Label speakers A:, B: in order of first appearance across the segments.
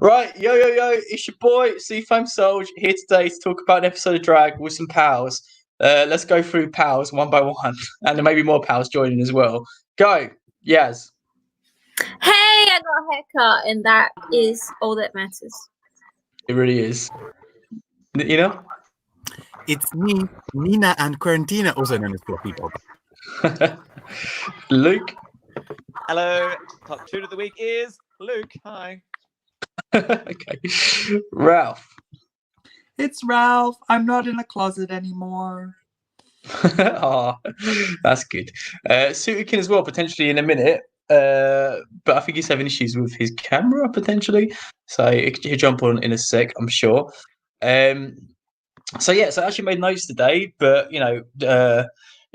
A: Right, yo, it's your boy, Seafoam Soldier, here today to talk about an episode of Drag with some pals. Let's go through pals one by one, and there may be more pals joining as well. Go, Yaz.
B: Hey, I got a haircut, and that is all that matters.
A: It really is. You know?
C: It's me, Nina, and Quarantina, also known as Fluffy Bob.
A: Luke.
D: Hello. Top 2 of the week is Luke. Hi.
A: Okay. Ralph.
E: It's Ralph. I'm not in a closet anymore.
A: Oh, that's good. Suikin as well, potentially in a minute. But I think he's having issues with his camera, potentially. So he'll jump on in a sec, I'm sure. So I actually made notes today, but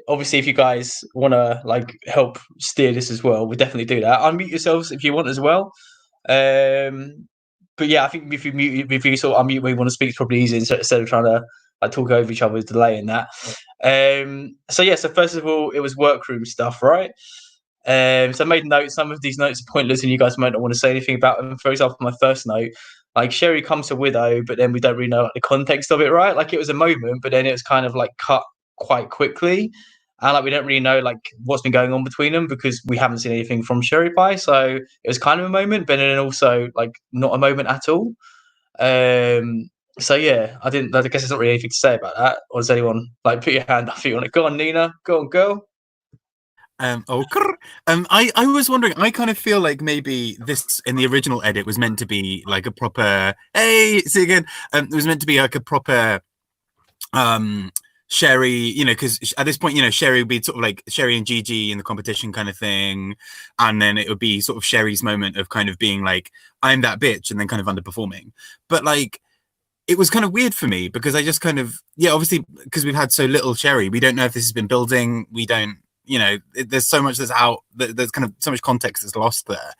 A: obviously if you guys want to help steer this as well, we'll definitely do that. Unmute yourselves if you want as well. But yeah, I think if you sort of unmute when you want to speak, it's probably easier instead of trying to talk over each other with delay in that. So first of all, it was workroom stuff, right? So I made notes. Some of these notes are pointless and you guys might not want to say anything about them. For example, my first note, Sherry comes to Widow, but then we don't really know the context of it, right? It was a moment, but then it was kind of cut quite quickly. And we don't really know what's been going on between them because we haven't seen anything from Sherry Pie. So it was kind of a moment, but then also not a moment at all. So yeah, I guess there's not really anything to say about that. Or does anyone put your hand up if you want to? Go on, Nina. Go on, girl.
C: I was wondering, I kind of feel like maybe this in the original edit was meant to be a proper, hey, see again, it was meant to be a proper Sherry, because at this point, Sherry would be sort of Sherry and Gigi in the competition kind of thing, and then it would be sort of Sherry's moment of kind of being I'm that bitch, and then kind of underperforming. But it was kind of weird for me because I just kind of, obviously because we've had so little Sherry, we don't know if this has been building, we don't, there's so much that's out, there's kind of so much context that's lost there.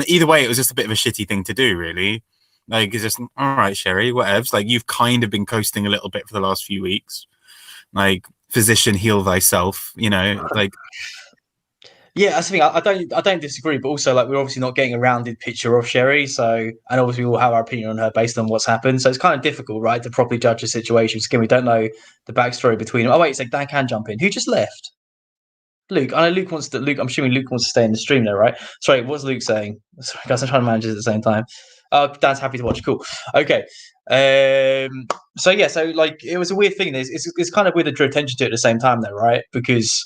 C: Either way, it was just a bit of a shitty thing to do, really. It's just, all right, Sherry, whatevs. You've kind of been coasting a little bit for the last few weeks. Physician, heal thyself, Yeah,
A: that's the thing. I don't disagree, but also we're obviously not getting a rounded picture of Sherry, and obviously we all have our opinion on her based on what's happened. So it's kind of difficult, right, to properly judge a situation. Again, we don't know the backstory between them. Oh wait, Dan can jump in. Who just left? Luke. I know Luke wants to. Luke, I'm assuming Luke wants to stay in the stream there, right? Sorry, what's Luke saying? Sorry, guys, I'm trying to manage it at the same time. Oh, Dan's happy to watch. Cool. Okay. It was a weird thing. It's kind of weird to draw attention to it at the same time, though, right? Because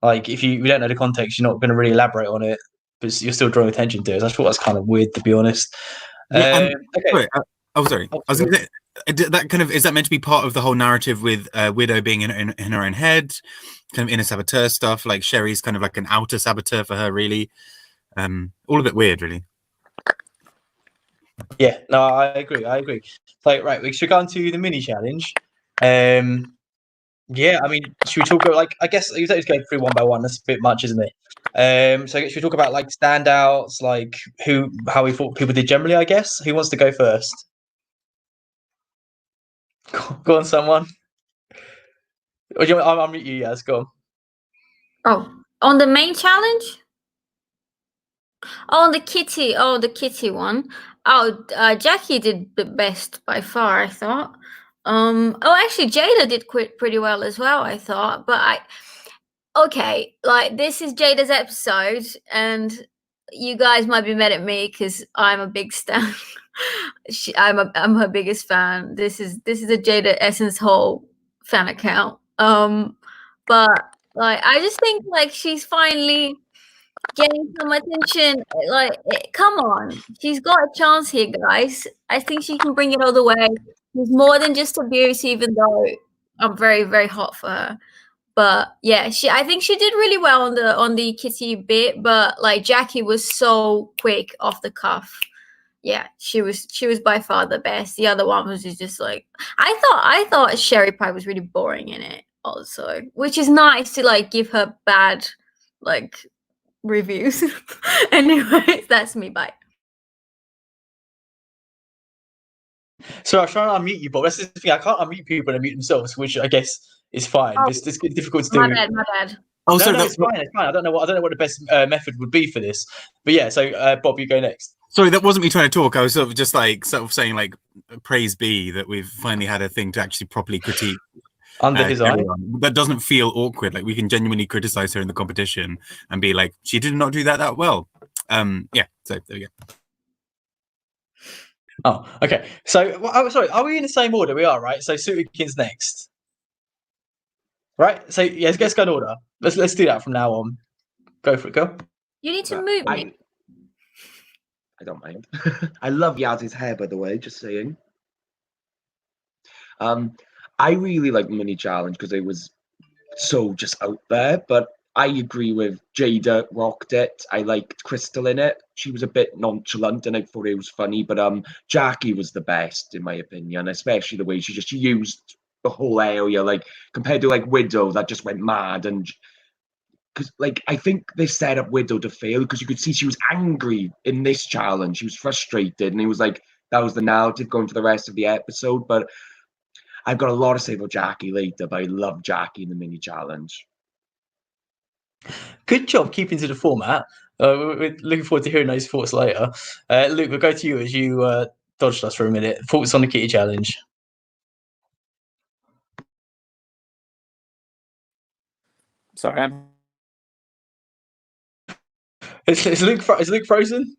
A: if we don't know the context, you're not going to really elaborate on it, but you're still drawing attention to it. So I thought that's kind of weird, to be honest.
C: Okay. Sorry. I was going to say, that kind of, is that meant to be part of the whole narrative with Widow being in her own head, kind of inner saboteur stuff? Sherry's kind of an outer saboteur for her, really. All a bit weird, really.
A: Yeah, no, I agree. Right, we should go on to the mini challenge. Yeah, I mean, should we talk about I guess you don't just go through one by one. That's a bit much, isn't it? So should we talk about standouts, how we thought people did generally? I guess who wants to go first? Go on, someone. I'll meet you. Yes, go on.
B: Oh, on the main challenge? Oh, the kitty one. Oh, Jackie did the best by far, I thought. Actually, Jada did pretty well as well, I thought. But this is Jada's episode, and you guys might be mad at me because I'm a big stan. I'm her biggest fan. This is a Jada Essence Hall fan account. But I just think she's finally getting some attention. Come on, she's got a chance here, guys. I think she can bring it all the way. She's more than just abuse, even though I'm very, very hot for her. But yeah, I think she did really well on the kitty bit. But Jackie was so quick off the cuff. Yeah, she was by far the best. The other one was just I thought Sherry Pie was really boring in it also, which is nice to give her bad reviews. Anyways, that's me. Bye.
A: So I was trying to unmute you, but that's the thing. I can't unmute people and unmute themselves, which I guess is fine. It's difficult to do.
B: My bad.
A: Oh, no, it's fine. I don't know what the best method would be for this. But yeah, so Bob, you go next.
C: Sorry, that wasn't me trying to talk. I was sort of saying like, praise be that we've finally had a thing to actually properly critique
A: Under his eye.
C: everyone. That doesn't feel awkward. Like we can genuinely criticize her in the competition and be like, she did not do that well. Yeah. So there we go.
A: Oh, okay. So, sorry, are we in the same order? We are, right? So, Suikin's next, right? So, yeah, let's go in order. Let's do that from now on. Go for it, girl.
B: You need to move me.
F: I don't mind. I love Yaz's hair, by the way. Just saying. I really like Mini Challenge because it was so just out there. But I agree with Jada rocked it. I liked Crystal in it. She was a bit nonchalant and I thought it was funny. But Jackie was the best in my opinion, especially the way she used the whole area, like compared to like Widow that just went mad. And because like I think they set up Widow to fail because you could see she was angry in this challenge. She was frustrated, and it was like that was the narrative going for the rest of the episode. But I've got a lot to say about Jackie later, but I love Jackie in the mini challenge.
A: Good job keeping to the format. We're looking forward to hearing those thoughts later. Luke, we'll go to you as you dodged us for a minute. Thoughts on the kitty challenge?
D: Sorry,
A: Is Luke frozen?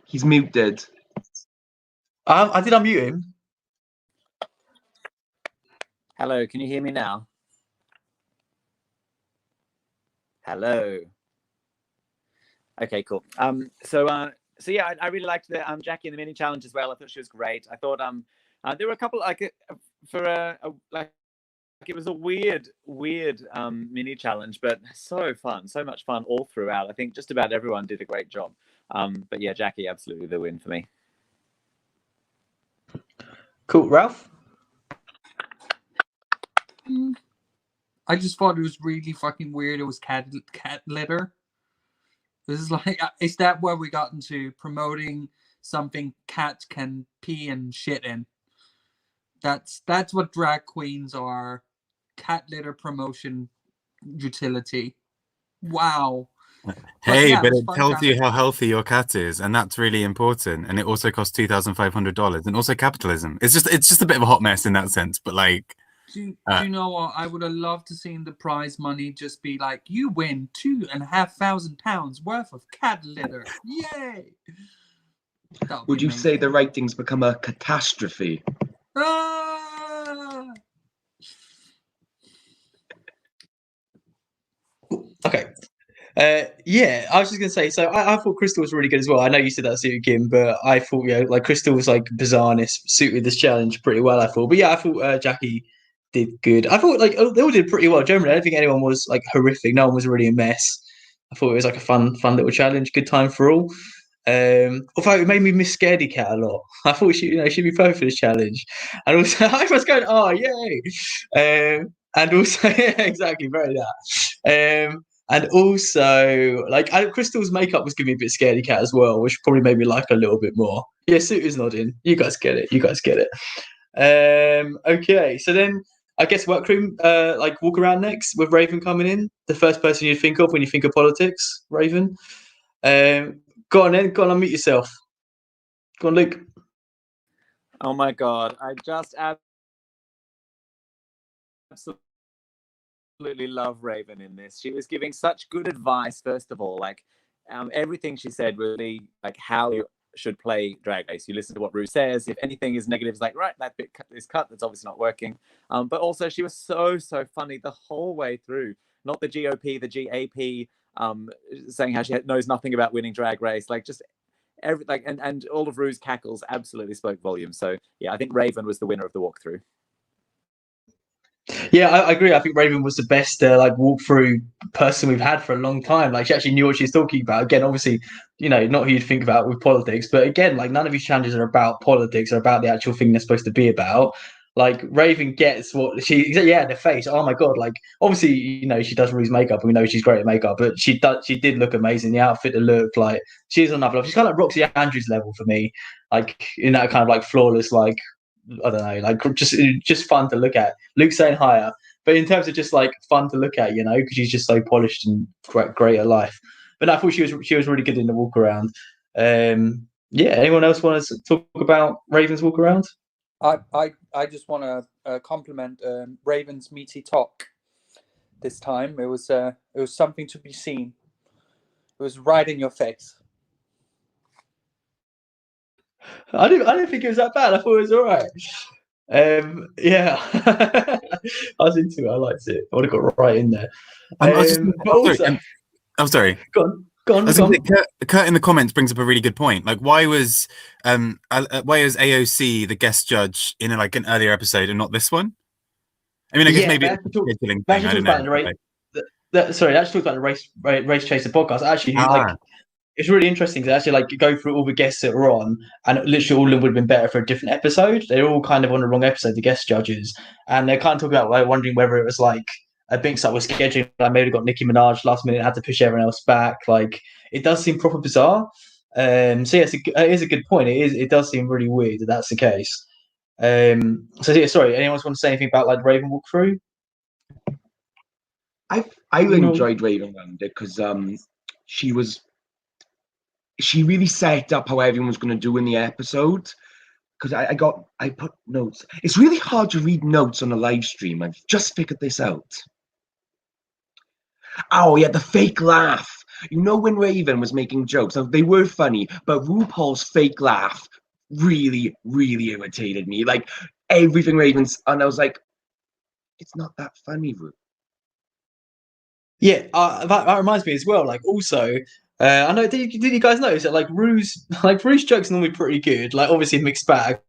F: He's muted.
A: I did unmute him.
D: Hello, can you hear me now? Hello. Okay, cool. So yeah, I really liked the Jackie in the mini challenge as well. I thought she was great. I thought there were a couple like it was a weird mini challenge, but so fun, so much fun all throughout. I think just about everyone did a great job. But yeah, Jackie absolutely the win for me.
A: Cool, Ralph.
E: I just thought it was really fucking weird. It was cat litter. This is like, is that where we got into promoting something cats can pee and shit in? That's what drag queens are. Cat litter promotion utility. Wow.
C: Hey,
E: yeah,
C: but
E: it was
C: it
E: fun
C: tells you
E: challenge.
C: how healthy your cat is, and that's really important. And it also costs $2,500, and also capitalism. It's just a bit of a hot mess in that sense. But like,
E: Do you know what? I would have loved to seen the prize money just be like, you win £2,500 worth of cat litter. Yay!
F: Would you say the ratings become a catastrophe?
E: Ah!
A: Okay. Yeah, I was just gonna say. So I thought Crystal was really good as well. I know you said that suited Kim, but I thought like Crystal was like bizarreness suited this challenge pretty well. I thought, but yeah, I thought Jackie did good. I thought like they all did pretty well. Generally, I don't think anyone was like horrific. No one was really a mess. I thought it was like a fun little challenge. Good time for all. Although it made me miss Scaredy Cat a lot. I thought she'd be perfect for this challenge. And also I was going, oh yay. And also yeah, exactly, very that. And also like Crystal's makeup was giving me a bit Scaredy Cat as well, which probably made me like her a little bit more. Yeah, Suiter's nodding. You guys get it. Okay, so then I guess workroom like walk around next with Raven coming in. The first person you'd think of when you think of politics, Raven. Go on then, go on, unmute yourself. Go on, Luke.
D: Oh my god, I just absolutely love Raven in this. She was giving such good advice. First of all, like everything she said really like how you should play Drag Race. You listen to what Rue says. If anything is negative, it's like right, that bit is cut. That's obviously not working. But also she was so funny the whole way through. Not the GOP, the GAP. Saying how she knows nothing about winning Drag Race, like just and all of Rue's cackles absolutely spoke volumes. So yeah, I think Raven was the winner of the walkthrough.
A: Yeah, I agree. I think Raven was the best like walkthrough person we've had for a long time. Like she actually knew what she was talking about. Again, obviously, not who you'd think about with politics, but again, like none of these challenges are about politics or about the actual thing they're supposed to be about. Like Raven gets what the face. Oh my god! Like obviously, she does Rue's makeup, and we know she's great at makeup. But she did look amazing. The outfit, the look, like she's on another level. She's kind of like Roxy Andrews level for me. Like in that kind of like flawless, like I don't know, like just fun to look at. Luke's saying higher, but in terms of just like fun to look at, because she's just so polished and great at life. But no, I thought she was really good in the walk around. Yeah, anyone else want to talk about Raven's walk around?
E: I just want to compliment Raven's meaty talk. This time it was something to be seen. It was right in your face.
A: I didn't think it was that bad. I thought it was all right. Yeah, I was into it. I liked it. I would have got right in there.
C: I'm sorry.
A: Go on.
C: Kurt in the comments brings up a really good point. Like, why was AOC the guest judge in like an earlier episode and not this one? I mean, I guess maybe it's a scheduling thing. I don't know.
A: Sorry, that talks about the Race Chaser podcast. Actually, like, it's really interesting to actually like go through all the guests that were on, and literally all of them would have been better for a different episode. They're all kind of on the wrong episode, the guest judges, and they're kind of talking about like wondering whether it was like a big start with scheduling. I maybe got Nicki Minaj last minute, had to push everyone else back. Like, it does seem proper bizarre. So yes, it is a good point. It does seem really weird that that's the case. So yeah, sorry. Anyone want to say anything about like Raven walkthrough?
F: I enjoyed Raven around it because she really set up how everyone was going to do in the episode. Because I put notes. It's really hard to read notes on a live stream. I've just figured this out. Oh yeah, the fake laugh. You know, when Raven was making jokes, they were funny, but RuPaul's fake laugh really, really irritated me. Like, everything Raven's, and I was like, it's not that funny, Ru.
A: Yeah, that reminds me as well. Like, also, I know. Did you guys notice that like Ru's jokes are normally pretty good. Like, obviously mixed bag,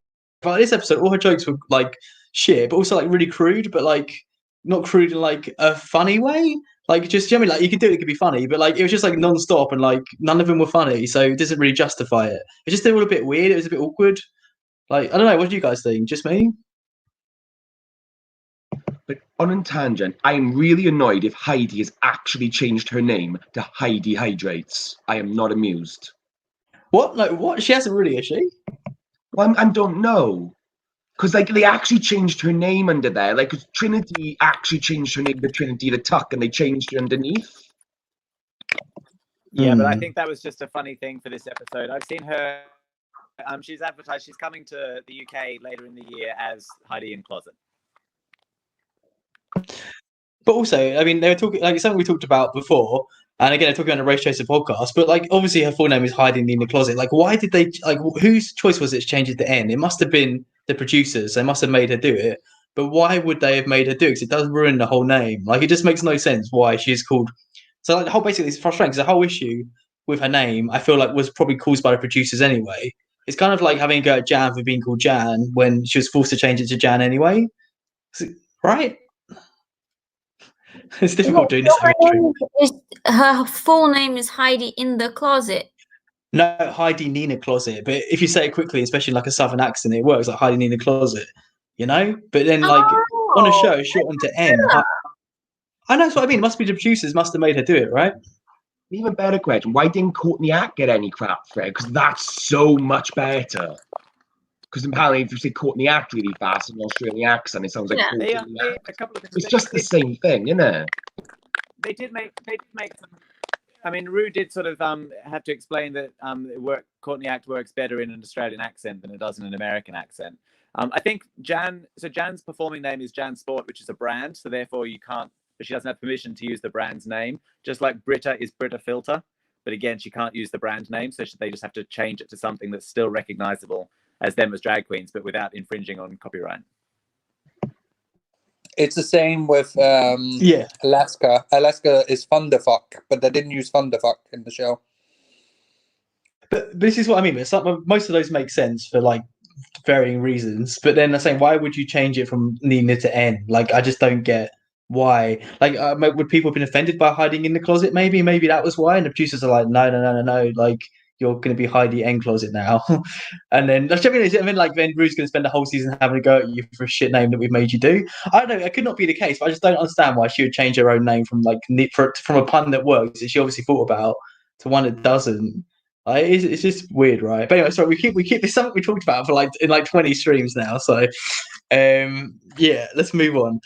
A: but this episode, all her jokes were like shit, but also like really crude, but like not crude in like a funny way. Like, just, you know what I mean, like, you could do it could be funny, but like it was just like non-stop, and like none of them were funny, so it doesn't really justify it. It just, they were a bit weird. It was a bit awkward. Like, I don't know. What do you guys think? Just me?
F: But on a tangent, I'm really annoyed if Heidi has actually changed her name to Heidi Hydrates. I am not amused.
A: What? Like, what? She hasn't really, has she?
F: Well, I don't know. Because like they actually changed her name under there. Like, Trinity actually changed her name to Trinity the Tuck, and they changed her underneath.
D: Yeah, but I think that was just a funny thing for this episode. I've seen her. She's advertised. She's coming to the UK later in the year as Heidi in Closet.
A: But also, I mean, they were talking like something we talked about before, and again, they're talking on a Race Chaser podcast. But like, obviously, her full name is Hiding in the Closet. Like, why did they like? Whose choice was it to change it to N? It must have been the producers. They must have made her do it. But why would they have made her do it? Because it does ruin the whole name. Like, it just makes no sense why she's called. So like, the whole basically it's frustrating because the whole issue with her name, I feel like, was probably caused by the producers anyway. It's kind of like having a go at Jan for being called Jan when she was forced to change it to Jan anyway, right? It's difficult doing this.
B: Her full name is Heidi in the Closet.
A: No, Heidi Nina Closet. But if you say it quickly, especially like a southern accent, it works like Heidi Nina Closet, you know? But then, like, on a show, shortened to N. I know, that's what I mean. It must be the producers must have made her do it, right?
F: Even better question, why didn't Courtney Act get any crap for it? Because that's so much better. Because apparently, if you say Courtney Act really fast in an Australian accent, it sounds like Courtney Act. It's just the same thing, isn't it?
D: They did make some. I mean, Rue did sort of have to explain that Courtney Act works better in an Australian accent than it does in an American accent. I think Jan's performing name is Jan Sport, which is a brand, so therefore she doesn't have permission to use the brand's name. Just like Britta is Britta Filter, but again, she can't use the brand name, so they just have to change it to something that's still recognizable as them as drag queens, but without infringing on copyright.
E: It's the same with Alaska. Alaska is Thunderfuck, but they didn't use Thunderfuck in the show.
A: But this is what I mean. It's like, most of those make sense for like varying reasons. But then they're saying, why would you change it from Nina to N? Like, I just don't get why. Like, would people have been offended by Hiding in the Closet? Maybe that was why. And the producers are like, no. Like, you're going to be Heidi N Closet now. And then, I mean, like, then Rue's going to spend the whole season having a go at you for a shit name that we've made you do. I don't know. It could not be the case, but I just don't understand why she would change her own name from like from a pun that works that she obviously thought about to one that doesn't. It's just weird, right? But anyway, sorry, we keep this something we talked about for like in like 20 streams now. So, yeah, let's move on.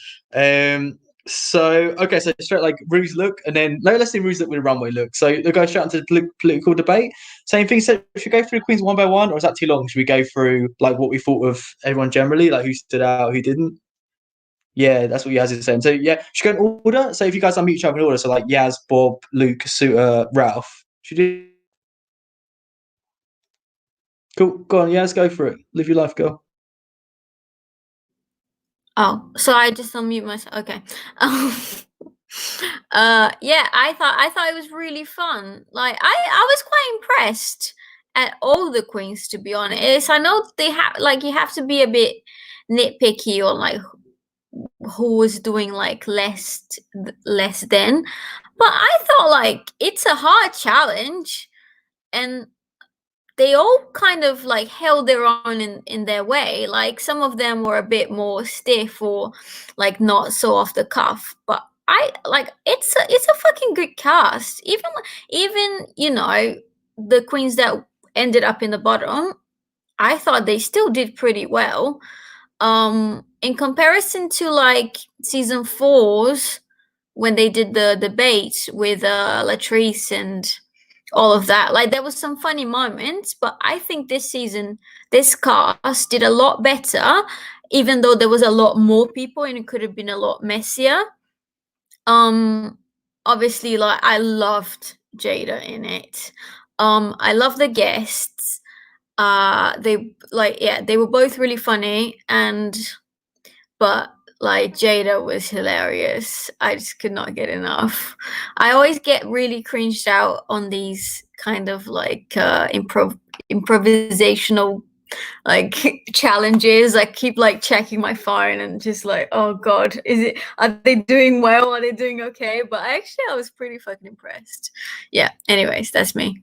A: So okay, so straight like Rue's look, and then no, let's see Rue's look with a runway look. So they go straight into the political debate. Same thing. So should we go through the queens one by one, or is that too long? Should we go through like what we thought of everyone generally, like who stood out, who didn't? Yeah, that's what Yaz is saying. So yeah, should we go in order? So if you guys unmute each other in order, so like Yaz, Bob, Luke, Suter, Ralph. Should you? Cool. Go on, Yaz, go for it. Live your life, girl.
B: Oh, so I just unmute myself. Okay. Yeah, I thought it was really fun. Like I was quite impressed at all the queens, to be honest. I know they have like you have to be a bit nitpicky on like who was doing like less than, but I thought like it's a hard challenge, and they all kind of like held their own in their way. Like some of them were a bit more stiff or like not so off the cuff, but I like it's a fucking good cast. Even you know the queens that ended up in the bottom, I thought they still did pretty well. In comparison to like season 4's when they did the debate with Latrice and all of that. Like there was some funny moments, but I think this season, this cast did a lot better, even though there was a lot more people and it could have been a lot messier. Obviously, like I loved Jada in it. I love the guests. They like yeah, they were both really funny, but like Jada was hilarious. I just could not get enough. I always get really cringed out on these kind of like improvisational like challenges. I keep like checking my phone and just like, oh god, are they doing well? Are they doing okay? But actually I was pretty fucking impressed. Yeah, anyways, that's me.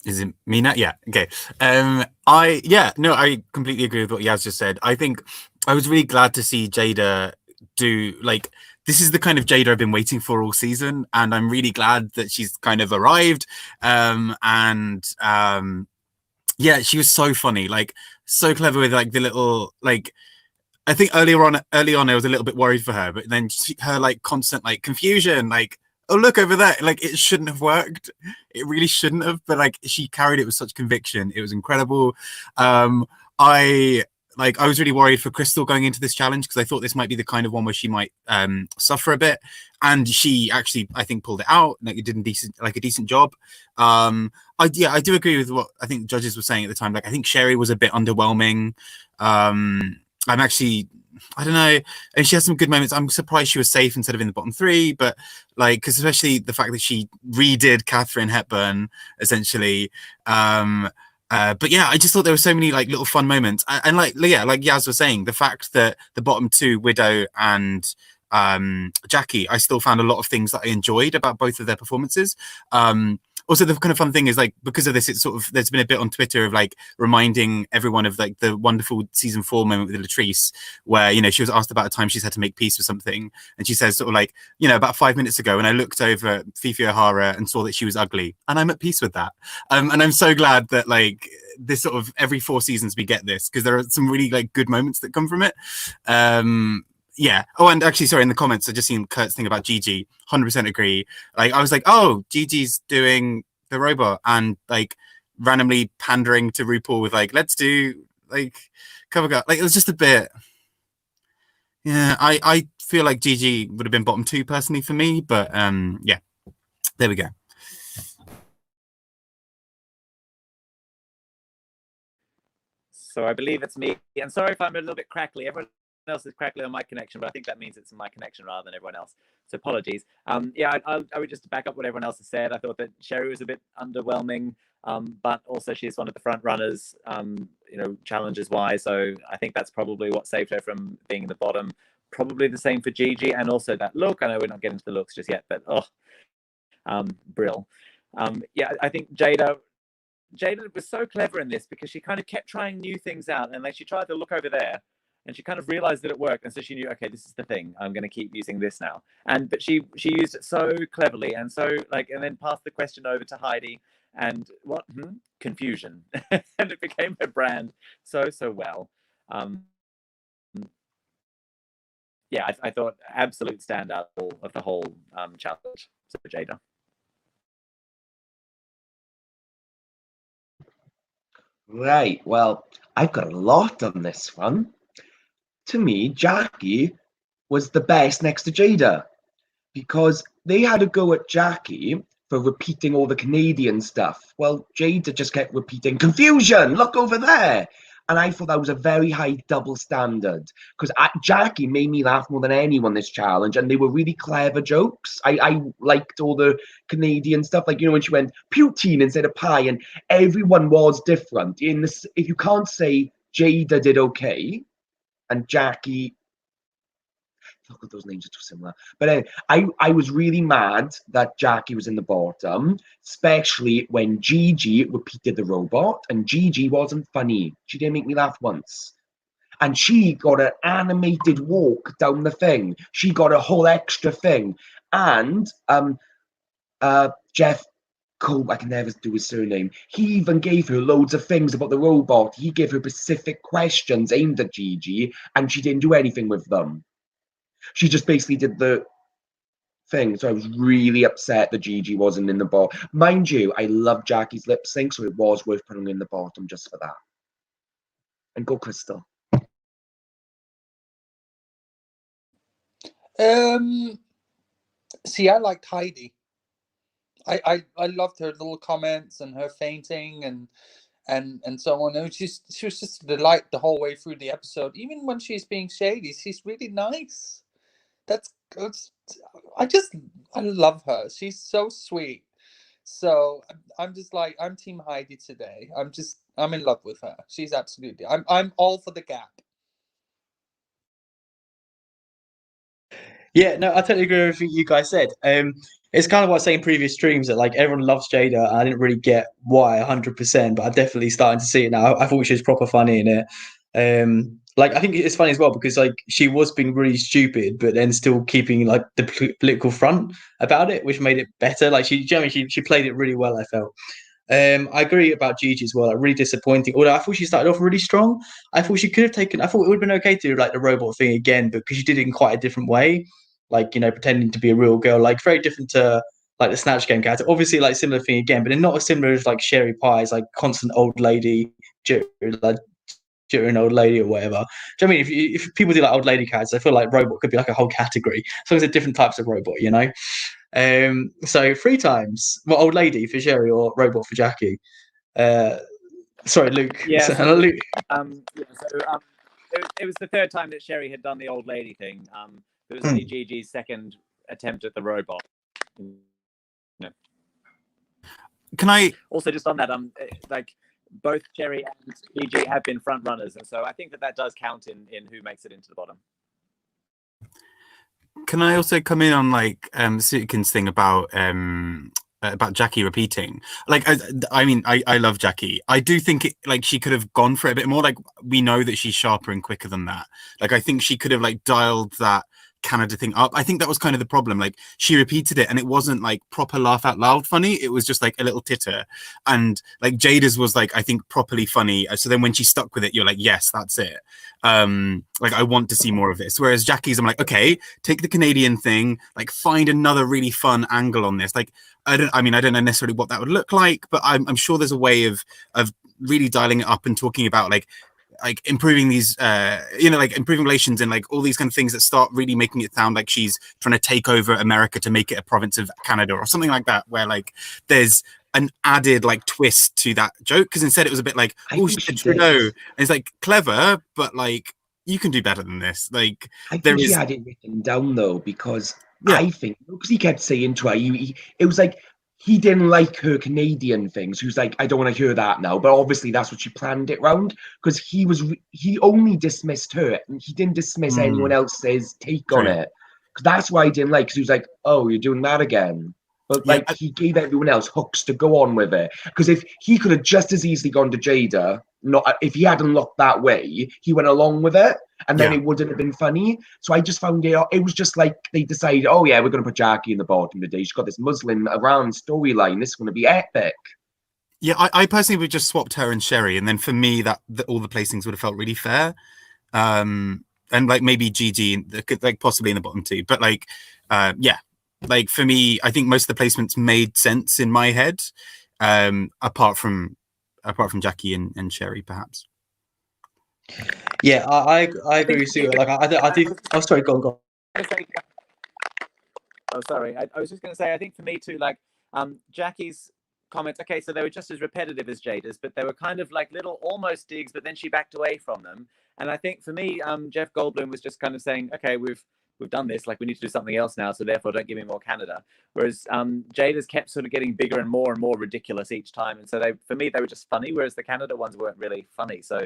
C: Is it me now? Yeah. Okay. I completely agree with what Yaz just said. I think I was really glad to see Jada do like this is the kind of Jada I've been waiting for all season, and I'm really glad that she's kind of arrived. Yeah, she was so funny, like so clever with like the little like. I think early on, I was a little bit worried for her, but then her like constant like confusion, like oh look over there, like it shouldn't have worked, it really shouldn't have, but like she carried it with such conviction. It was incredible. I was really worried for Crystal going into this challenge because I thought this might be the kind of one where she might suffer a bit, and she actually I think pulled it out. Like it did a decent job. I do agree with what I think judges were saying at the time. Like I think Sherry was a bit underwhelming. I'm actually, I don't know, and she has some good moments. I'm surprised she was safe instead of in the bottom 3, but like, because especially the fact that she redid Katharine Hepburn essentially. But yeah, I just thought there were so many like little fun moments, and like Yaz was saying, the fact that the bottom 2, Widow and Jackie, I still found a lot of things that I enjoyed about both of their performances. Also, the kind of fun thing is like because of this, it's sort of there's been a bit on Twitter of like reminding everyone of like the wonderful season 4 moment with Latrice, where you know she was asked about a time she's had to make peace with something, and she says sort of like, you know, about 5 minutes ago when I looked over at Fifi O'Hara and saw that she was ugly, and I'm at peace with that. And I'm so glad that like this sort of every 4 seasons we get this, because there are some really like good moments that come from it. Yeah. Oh, and actually, sorry, in the comments, I just seen Kurt's thing about Gigi. 100% agree. Like, I was like, oh, Gigi's doing the robot and like randomly pandering to RuPaul with like, let's do like cover girl. Like, it was just a bit. Yeah, I feel like Gigi would have been bottom 2 personally for me, but yeah, there we go.
D: So I believe it's me. And sorry if I'm a little bit crackly. Everyone else is crackly on my connection, but I think that means it's my connection rather than everyone else. So apologies. Yeah, I would just back up what everyone else has said. I thought that Sherry was a bit underwhelming, but also she's one of the front runners, you know, challenges wise. So I think that's probably what saved her from being in the bottom. Probably the same for Gigi, and also that look. I know we're not getting to the looks just yet, but Brill. Yeah, I think Jada was so clever in this because she kind of kept trying new things out, and like she tried to look over there and she kind of realized that it worked, and so she knew, okay, this is the thing, I'm going to keep using this now. But she used it so cleverly, and so like, and then passed the question over to Heidi, and confusion. And it became her brand so well. yeah, I thought absolute standout of the whole challenge. So Jada.
F: Right. Well, I've got a lot on this one. To me, Jackie was the best next to Jada because they had a go at Jackie for repeating all the Canadian stuff. Well, Jada just kept repeating confusion. Look over there. And I thought that was a very high double standard because Jackie made me laugh more than anyone this challenge, and they were really clever jokes. I liked all the Canadian stuff, like when she went poutine instead of pie, and everyone was different. In this, if you can't say Jada did okay and Jackie, look at those names are too similar. But anyway, I was really mad that Jackie was in the bottom, especially when Gigi repeated the robot, and Gigi wasn't funny. She didn't make me laugh once. And she got an animated walk down the thing. She got a whole extra thing. And Jeff Cole, I can never do his surname. He even gave her loads of things about the robot. He gave her specific questions aimed at Gigi, and she didn't do anything with them. She just basically did the thing. So I was really upset that Gigi wasn't in the bottom. Mind you, I love Jackie's lip sync, so it was worth putting in the bottom just for that. And go Crystal.
E: See, I liked Heidi. I loved her little comments and her fainting and so on. She was just a delight the whole way through the episode. Even when she's being shady, she's really nice. I love her. She's so sweet. So I'm just like, I'm Team Heidi today. I'm in love with her. She's absolutely. I'm all for the gap.
A: Yeah, no, I totally agree with what you guys said. It's kind of what I was saying in previous streams that like everyone loves Jada, and I didn't really get why 100%, but I'm definitely starting to see it now. I thought she was proper funny in it. Like I think it's funny as well because like she was being really stupid, but then still keeping like the political front about it, which made it better. Like she played it really well, I felt. I agree about Gigi as well. Like, really disappointing. Although I thought she started off really strong. I thought she could have taken. I thought it would have been okay to do like the robot thing again, but because she did it in quite a different way, like pretending to be a real girl, like very different to like the Snatch Game character. Obviously, like similar thing again, but they're not as similar as like Sherry Pie's like constant old lady, like an old lady or whatever. Do you know what I mean? If people do like old lady characters, I feel like robot could be like a whole category. As long as they're different types of robot, So 3 times. Well, old lady for Sherry or robot for Jackie. Sorry, Luke.
D: Yeah,
A: Luke.
D: It was the 3rd time that Sherry had done the old lady thing. It was only Gigi's 2nd attempt at the robot. No.
C: Can I
D: also just on that? Like both Sherry and Gigi have been front runners, and so I think that does count in who makes it into the bottom.
C: Can I also come in on like Sutkin's thing about Jackie repeating? Like, I mean, I love Jackie. I do think like she could have gone for it a bit more. Like, we know that she's sharper and quicker than that. Like, I think she could have like dialed that Canada thing up. I think that was kind of the problem. Like, she repeated it and it wasn't like proper laugh out loud funny. It was just like a little titter. And like Jada's was like, I think properly funny. So then when she stuck with it, you're like, yes, that's it. Like I want to see more of this. Whereas Jackie's, I'm like, okay, take the Canadian thing, like find another really fun angle on this. Like, I don't know necessarily what that would look like, but I'm sure there's a way of really dialing it up and talking about like improving these like improving relations and like all these kind of things that start really making it sound like she's trying to take over America to make it a province of Canada or something like that, where like there's an added like twist to that joke, because instead it was a bit like, oh, she said Trudeau, and it's like clever, but like you can do better than this. Like
F: I think she had it written down though, because I think because he kept saying to her, it was like he didn't like her Canadian things. He was like, I don't want to hear that now. But obviously that's what she planned it round, because he only dismissed her and he didn't dismiss anyone else's take on it. Because that's why I didn't like, because he was like, oh, you're doing that again. But like he gave everyone else hooks to go on with it. Because if he could have just as easily gone to Jada, if he hadn't looked that way, he went along with it, and then it wouldn't have been funny. So I just found it was just like they decided, oh yeah, we're going to put Jackie in the bottom today. She's got this Muslim Iran storyline. This is going to be epic.
C: Yeah, I personally would just swapped her and Sherry, and then for me that all the placings would have felt really fair. and like maybe Gigi, like possibly in the bottom two. But like, yeah, like for me, I think most of the placements made sense in my head, apart from Jackie and Sherry, perhaps.
A: Yeah, I agree with you. Like I do. Oh, sorry, go on, go on.
D: Oh, sorry. I was just going to say, I think for me too, like Jackie's comments. Okay, so they were just as repetitive as Jada's, but they were kind of like little almost digs, but then she backed away from them. And I think for me, Jeff Goldblum was just kind of saying, okay, we've done this, like we need to do something else now, so therefore don't give me more Canada. Whereas Jada's kept sort of getting bigger and more ridiculous each time, and so for me they were just funny, whereas the Canada ones weren't really funny. So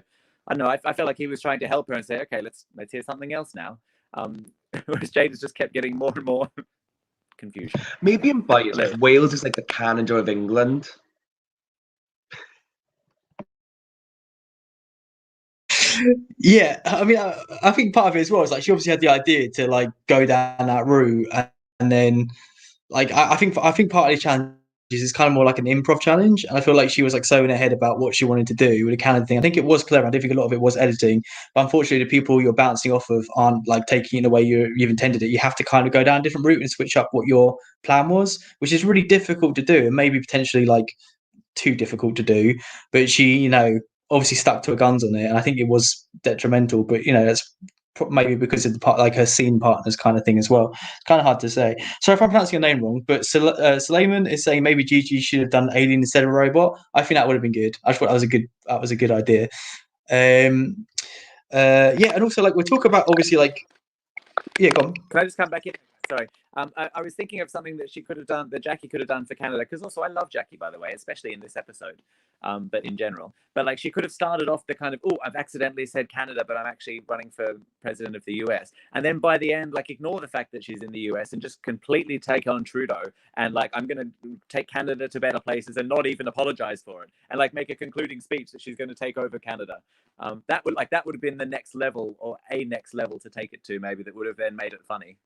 D: I don't know, I felt like he was trying to help her and say, okay, let's hear something else now. Whereas Jada's just kept getting more and more confusion.
F: Maybe I'm biased. Like Wales is like the Canada of England.
A: Yeah, I mean, I think part of it as well is like she obviously had the idea to like go down that route, and then like I think part of the challenge is kind of more like an improv challenge, and I feel like she was like so in her head about what she wanted to do with the Canada thing. I think it was clever. I do think a lot of it was editing, but unfortunately, the people you're bouncing off of aren't like taking it the way you've intended it. You have to kind of go down a different route and switch up what your plan was, which is really difficult to do, and maybe potentially like too difficult to do. But she, obviously stuck to her guns on it, and I think it was detrimental. But that's maybe because of the part, like her scene partners kind of thing as well. It's kind of hard to say. So if I'm pronouncing your name wrong, but Suleiman is saying maybe Gigi should have done Alien instead of Robot. I think that would have been good. I thought that was a good idea. Yeah, and also like we talk about obviously like, yeah, go on.
D: Can I just come back in? Sorry. I was thinking of something that she could have done, that Jackie could have done for Canada, because also I love Jackie, by the way, especially in this episode, but in general. But like she could have started off the kind of, oh, I've accidentally said Canada, but I'm actually running for president of the US. And then by the end, like ignore the fact that she's in the US and just completely take on Trudeau. And like, I'm going to take Canada to better places and not even apologize for it. And like make a concluding speech that she's going to take over Canada. That would have been the next level, or a next level to take it to, maybe, that would have then made it funny.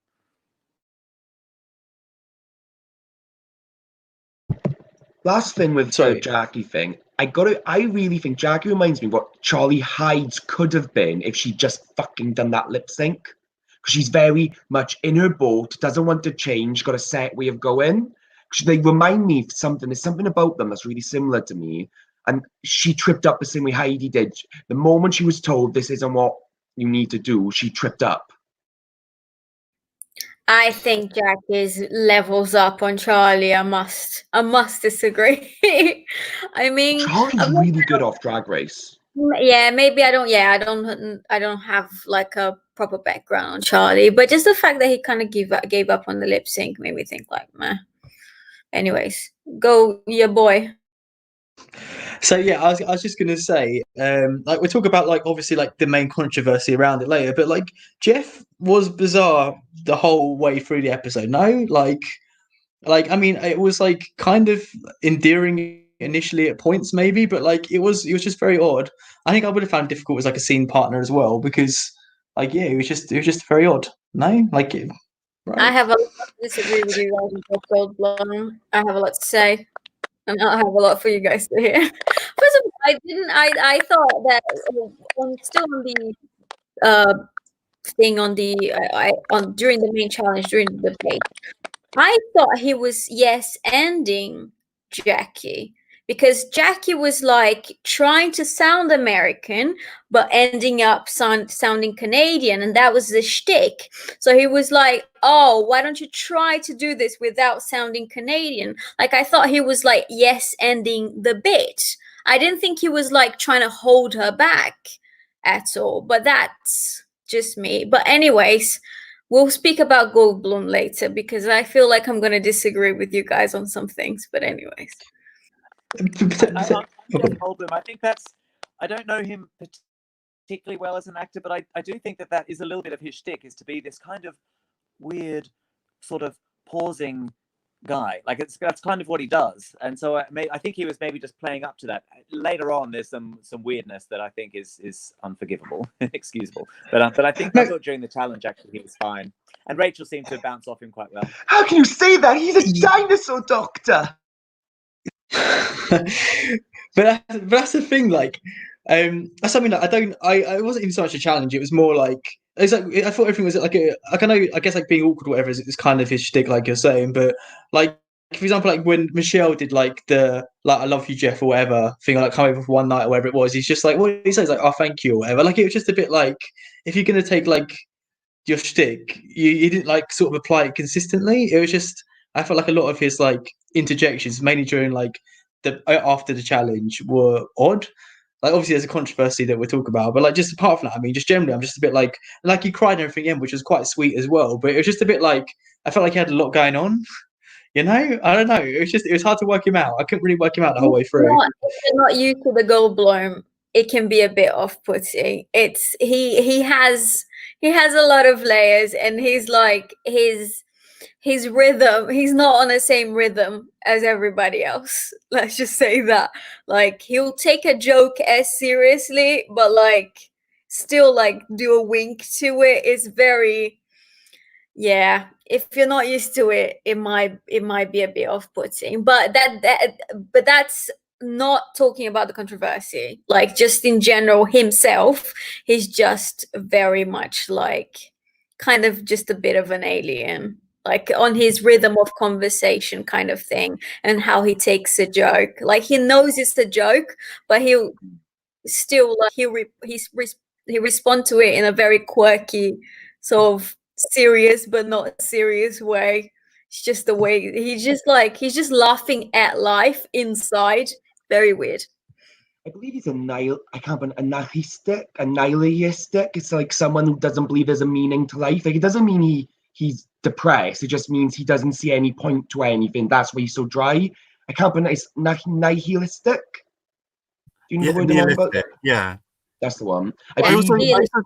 F: Last thing with the Jackie thing, I really think Jackie reminds me what Charlie Hyde's could have been if she just fucking done that lip sync. Because she's very much in her boat, doesn't want to change, got a set way of going. They remind me of something. There's something about them that's really similar to me. And she tripped up the same way Heidi did. The moment she was told this isn't what you need to do, she tripped up.
B: I think Jackie's levels up on Charlie. I must disagree. I mean,
F: Charlie's really good off Drag Race.
B: Yeah, maybe I don't have like a proper background on Charlie, but just the fact that he kind of gave up on the lip sync made me think like, meh. Anyways, go your boy.
A: So yeah, I was just gonna say, like we'll talk about like obviously like the main controversy around it later, but like Jeff was bizarre the whole way through the episode. No, like I mean, it was like kind of endearing initially at points maybe, but like it was just very odd. I think I would have found it difficult as like a scene partner as well, because like it was just very odd. No, like
B: right. I have a lot to disagree with you guys, Goldblum. I have a lot to say. And I have a lot for you guys to hear. First of all, I thought that still on the thing on the during the main challenge, during the debate, I thought he was ending Jackie, because Jackie was like trying to sound American but ending up sounding Canadian, and that was the shtick. So he was like, oh, why don't you try to do this without sounding Canadian? Like I thought he was like ending the bit. I didn't think he was like trying to hold her back at all, but that's just me. But anyways, we'll speak about Goldblum later, because I feel like I'm going to disagree with you guys on some things. But anyways.
D: Goldblum, I think I don't know him particularly well as an actor, but I do think that is a little bit of his shtick, is to be this kind of weird sort of pausing guy. Like that's kind of what he does. And so I think he was maybe just playing up to that. Later on, there's some weirdness that I think is unforgivable, excusable. But I think I thought during the challenge actually he was fine. And Rachel seemed to bounce off him quite well.
F: How can you say that? He's a dinosaur doctor.
A: but that's the thing. Like, that's something that I wasn't even so much a challenge. It was more like it's like I thought everything was like I guess like being awkward or whatever is kind of his shtick, like you're saying, but like for example, like when Michelle did like the like "I love you, Jeff" or whatever thing, like come over for one night or whatever it was, he's just like what he says like "oh thank you" or whatever. Like it was just a bit like if you're gonna take like your shtick, you didn't like sort of apply it consistently. It was just I felt like a lot of his like interjections, mainly during like the after the challenge, were odd. Like obviously there's a controversy that we'll talk about, but like just apart from that, I mean, just generally, I'm just a bit like he cried and everything in, which was quite sweet as well. But it was just a bit like I felt like he had a lot going on. You know, I don't know. It was hard to work him out. I couldn't really work him out the whole way through.
B: If you're not used to the Goldblum, it can be a bit off-putting. It's he has a lot of layers, and he's like his rhythm, he's not on the same rhythm as everybody else. Let's just say that. Like he'll take a joke as seriously, but like still like do a wink to it. It's very, yeah, if you're not used to it, it might be a bit off-putting. But that's not talking about the controversy. Like just in general himself, he's just very much like kind of just a bit of an alien, like on his rhythm of conversation kind of thing, and how he takes a joke. Like he knows it's a joke, but he'll still like he respond to it in a very quirky sort of serious but not serious way. It's just the way he's just laughing at life inside. Very weird.
F: I believe he's I can't remember, a nihilistic. It's like someone who doesn't believe there's a meaning to life. Like it doesn't mean he's depressed. It just means he doesn't see any point to anything. That's why he's so dry. I can't remember. It's nihilistic. Do you know what I'm about?
C: Yeah.
F: That's the one.
C: I also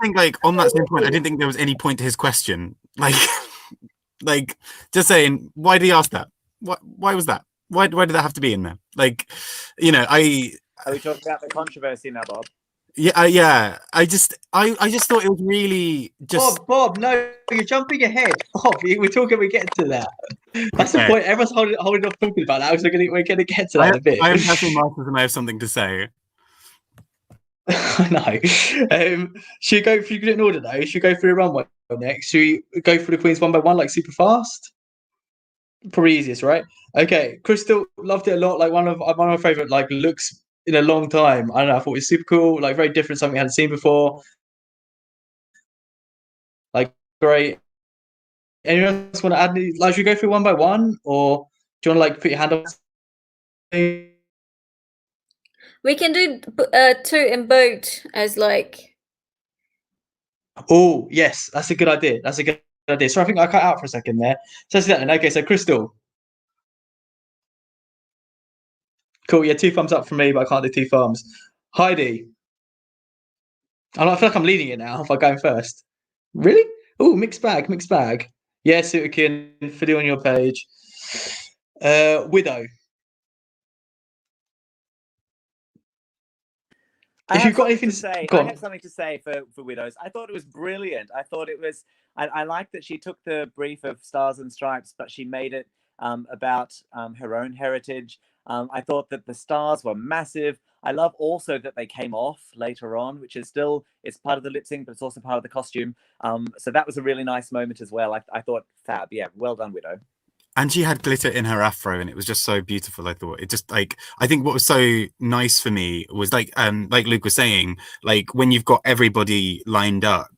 C: think, like, on that same point, I didn't think there was any point to his question. Like, like just saying, why did he ask that? Why was that? Why did that have to be in there? Like, you know,
D: Are we talking about the controversy now, Bob?
C: Yeah. I just thought it was really just.
A: Bob, no, you're jumping ahead. Bob, we're getting to that. That's the point. Everyone's holding off talking about that. We're gonna get to that in a bit.
C: I am passing Marcus and I have something to say.
A: I know. Should we go if you do it in order though? Should we go through the runway next? Should we go through the queens one by one, like super fast? Probably easiest, right? Okay. Crystal loved it a lot. Like one of my favorite like looks in a long time. I don't know. I thought it was super cool. Like very different, something I hadn't seen before. Like great. Anyone else want to add any? Like, should we go through one by one, or do you want to like put your hand up?
B: We can do two and boat as like.
A: Oh yes, that's a good idea. That's a good idea. So I think I cut out for a second there. So that's that then. Okay, so Crystal. Cool. Yeah, 2 thumbs up from me, but I can't do 2 thumbs. Heidi. I feel like I'm leading it now if I'm going first. Really? Oh, mixed bag. Yeah, Suikin, video on your page. Widow. If you've got anything to say,
D: I have something to say for Widows. I thought it was brilliant. I thought it was. I like that she took the brief of Stars and Stripes, but she made it about her own heritage. I thought that the stars were massive. I love also that they came off later on, which is still, it's part of the lip sync, but it's also part of the costume. So that was a really nice moment as well. I thought fab. Yeah, well done, Widow.
C: And she had glitter in her afro, and it was just so beautiful. I thought it just like, I think what was so nice for me was like Luke was saying, like when you've got everybody lined up,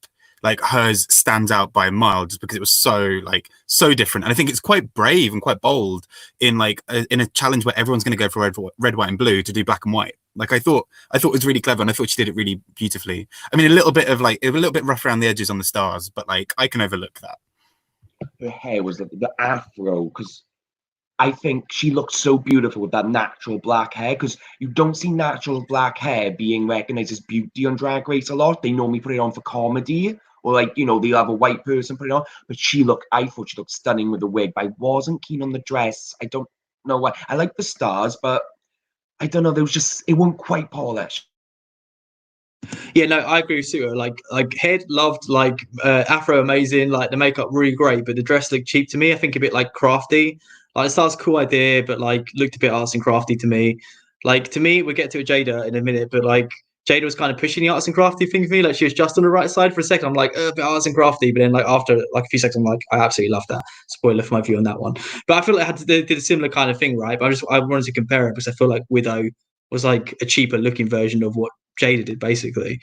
C: like hers stands out by a mile just because it was so different. And I think it's quite brave and quite bold in like in a challenge where everyone's going to go for red, white, and blue to do black and white. Like I thought it was really clever, and I thought she did it really beautifully. I mean, a little bit rough around the edges on the stars, but like I can overlook that.
F: Her hair was the afro, because I think she looked so beautiful with that natural black hair, because you don't see natural black hair being recognized as beauty on Drag Race a lot. They normally put it on for comedy, or like, you know, they'll have a white person put it on. But I thought she looked stunning with the wig, but I wasn't keen on the dress. I don't know why. I like the stars, but I don't know, it wasn't quite polished.
A: Yeah, no, I agree with Sue. Like head loved, like afro amazing, like the makeup really great, but the dress looked cheap to me. I think a bit like crafty. Like it starts cool idea, but like looked a bit artsy and crafty to me. Like to me, we'll get to Jada in a minute, but like Jada was kind of pushing the arts and crafty thing for me. Like she was just on the right side for a second. I'm like, a bit arts and crafty, but then like after like a few seconds, I'm like, I absolutely love that. Spoiler for my view on that one. But I feel like they did a similar kind of thing, right? But I wanted to compare it because I feel like Widow was like a cheaper looking version of what Jada did, basically.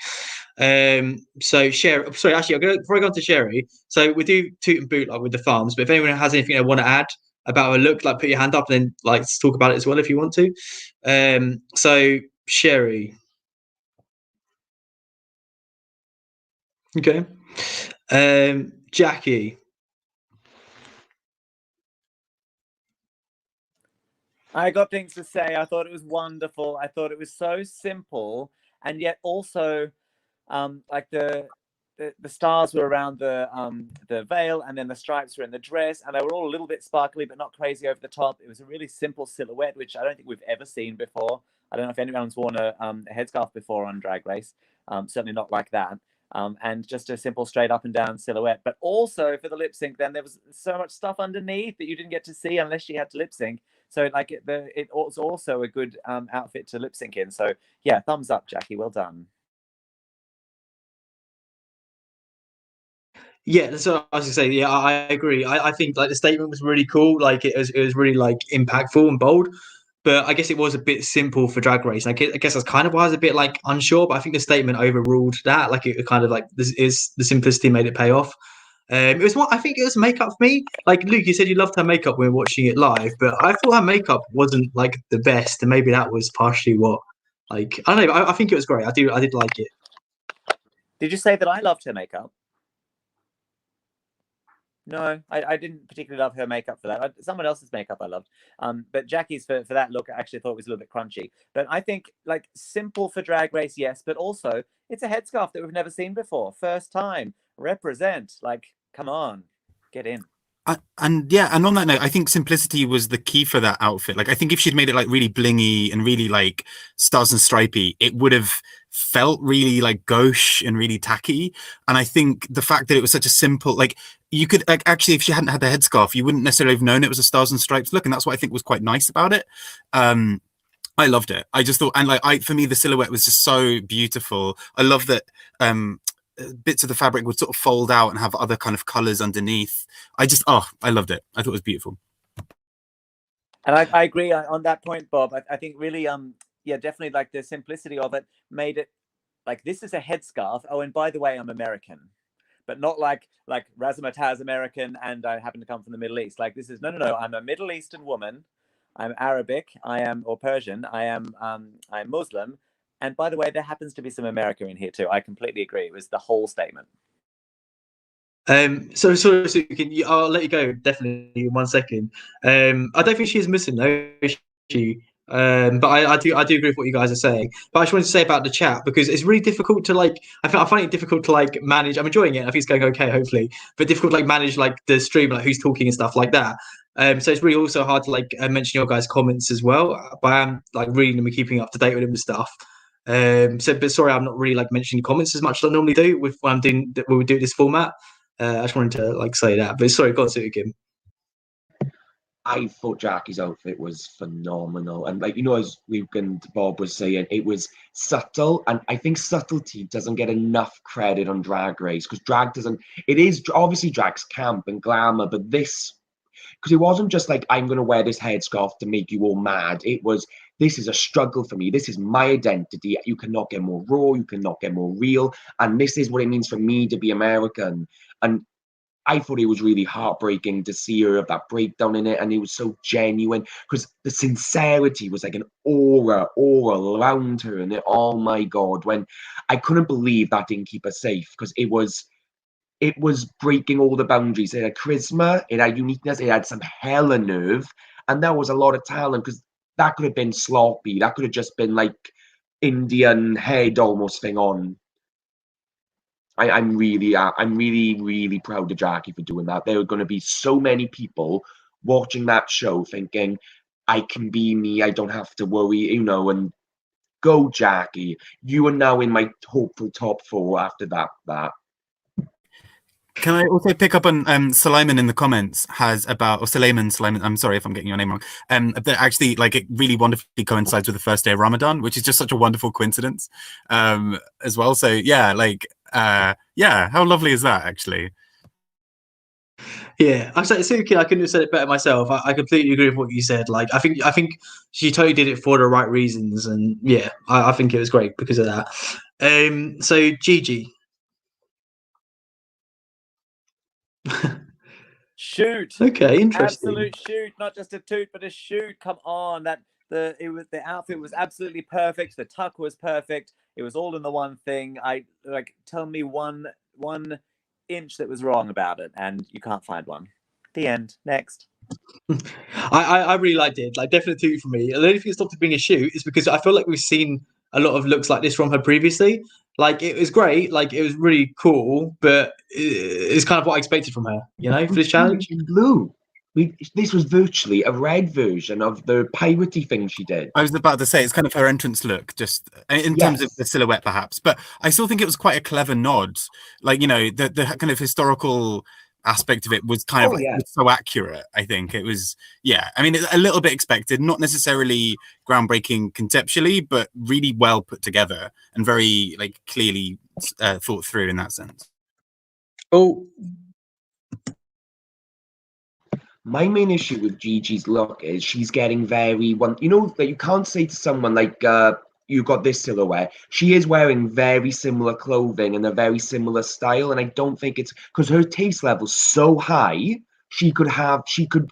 A: So Sherry, sorry, actually, before I go on to Sherry, so we do toot and boot like with the farms. But if anyone has anything they want to add about a look, like put your hand up and then like talk about it as well if you want to. So Sherry. Okay. Jackie.
D: I got things to say. I thought it was wonderful. I thought it was so simple, and yet also, like the stars were around the veil, and then the stripes were in the dress, and they were all a little bit sparkly, but not crazy over the top. It was a really simple silhouette, which I don't think we've ever seen before. I don't know if anyone's worn a headscarf before on Drag Race. Certainly not like that. And just a simple straight up and down silhouette. But also for the lip sync, then there was so much stuff underneath that you didn't get to see unless she had to lip sync. So like it was also a good outfit to lip sync in. So yeah, thumbs up, Jackie. Well done.
A: Yeah, that's what I was gonna say. Yeah, I agree. I think like the statement was really cool. Like it was really like impactful and bold. But I guess it was a bit simple for Drag Race. I guess that's kind of why I was a bit like unsure. But I think the statement overruled that. Like it kind of like this is the simplicity made it pay off. It was what I think it was makeup for me. Like Luke, you said you loved her makeup when we were watching it live, but I thought her makeup wasn't like the best, and maybe that was partially what. Like I don't know. I think it was great. I did like it.
D: Did you say that I loved her makeup? No, I didn't particularly love her makeup for that. Someone else's makeup I loved. But Jackie's for that look, I actually thought was a little bit crunchy. But I think like simple for Drag Race, yes, but also it's a headscarf that we've never seen before. First time. Represent. Like, come on, get in.
C: And on that note, I think simplicity was the key for that outfit. Like, I think if she'd made it like really blingy and really like stars and stripy, it would have felt really like gauche and really tacky. And I think the fact that it was such a simple, like you could like actually, if she hadn't had the headscarf, you wouldn't necessarily have known it was a stars and stripes look. And that's what I think was quite nice about it. I loved it. I just thought, and like for me, the silhouette was just so beautiful. I love that bits of the fabric would sort of fold out and have other kind of colors underneath. I loved it. I thought it was beautiful.
D: And I agree on that point, Bob. I think really, yeah, definitely like the simplicity of it made it like, this is a headscarf. Oh, and by the way, I'm American, but not like Razzmatazz American and I happen to come from the Middle East. Like this is, no, I'm a Middle Eastern woman. I'm Arabic. Or Persian. I'm Muslim. And by the way, there happens to be some America in here too. I completely agree. It was the whole statement.
A: So I'll let you go definitely in 1 second. I don't think she is missing though. She, but I do agree with what you guys are saying. But I just wanted to say about the chat because it's really difficult to like. I find it difficult to like manage. I'm enjoying it. I think it's going okay, hopefully, but difficult to like manage like the stream, like who's talking and stuff like that. So it's really also hard to like mention your guys' comments as well. But I'm like reading them and keeping up to date with them and stuff. But sorry, I'm not really like mentioning comments as much as I normally do with when we do this format. I just wanted to like say that, but sorry, go on to it again.
F: I thought Jackie's outfit was phenomenal, and like as Luke and Bob was saying, it was subtle, and I think subtlety doesn't get enough credit on Drag Race because drag doesn't. It is obviously drag's camp and glamour, but this because it wasn't just like I'm going to wear this headscarf to make you all mad. It was this is a struggle for me. This is my identity. You cannot get more raw. You cannot get more real, and this is what it means for me to be American. And I thought it was really heartbreaking to see her have that breakdown in it, and it was so genuine because the sincerity was like an aura around her, and oh my god, when I couldn't believe that didn't keep her safe because it was breaking all the boundaries. It had charisma, it had uniqueness, it had some hella nerve, and that was a lot of talent because that could have been sloppy, that could have just been like Indian head almost thing on. I'm really proud of Jackie for doing that. There are going to be so many people watching that show thinking, I can be me, I don't have to worry, and go Jackie. You are now in my hopeful top 4 after that.
C: Can I also pick up on Suleiman in the comments has about, or Suleiman, I'm sorry if I'm getting your name wrong. That actually, like, it really wonderfully coincides with the first day of Ramadan, which is just such a wonderful coincidence, as well. So yeah, like, yeah, how lovely is that actually?
A: Yeah, I said Suki. I couldn't have said it better myself. I completely agree with what you said. Like, I think she totally did it for the right reasons, and yeah, I think it was great because of that. So Gigi.
D: Shoot.
A: Okay, interesting.
D: Absolute shoot, not just a toot, but a shoot. Come on, the outfit was absolutely perfect. The tuck was perfect. It was all in the one thing. Tell me one inch that was wrong about it, and you can't find one. The end. Next.
A: I really liked it. Like, definitely two for me. The only thing that stopped it being a shoot is because I feel like we've seen a lot of looks like this from her previously. Like, it was great. Like, it was really cool, but it's kind of what I expected from her. You know, for this challenge.
F: Blue. This was virtually a red version of the piratey thing she did.
C: I was about to say it's kind of her entrance look, just in terms of the silhouette, perhaps. But I still think it was quite a clever nod. Like, you know, the kind of historical aspect of it was kind of was so accurate. I think it was, yeah. I mean, it's a little bit expected, not necessarily groundbreaking conceptually, but really well put together and very like clearly thought through in that sense.
A: Oh.
F: My main issue with Gigi's look is she's getting very you know, that you can't say to someone like you got this silhouette. She is wearing very similar clothing and a very similar style, and I don't think it's because her taste level's so high. She could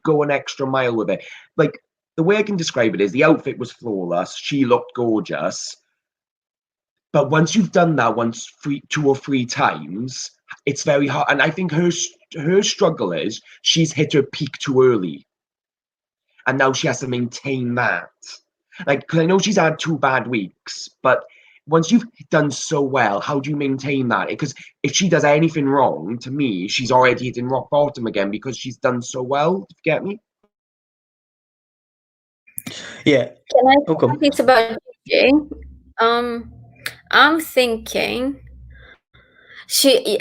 F: go an extra mile with it. Like, the way I can describe it is the outfit was flawless. She looked gorgeous. But once you've done that two or three times, it's very hard. And I think her struggle is she's hit her peak too early, and now she has to maintain that. Like, because I know she's had 2 bad weeks, but once you've done so well, how do you maintain that? Because if she does anything wrong, to me, she's already hitting rock bottom again because she's done so well. Do you get me?
A: Yeah.
B: Can I say something about Gigi? I'm thinking she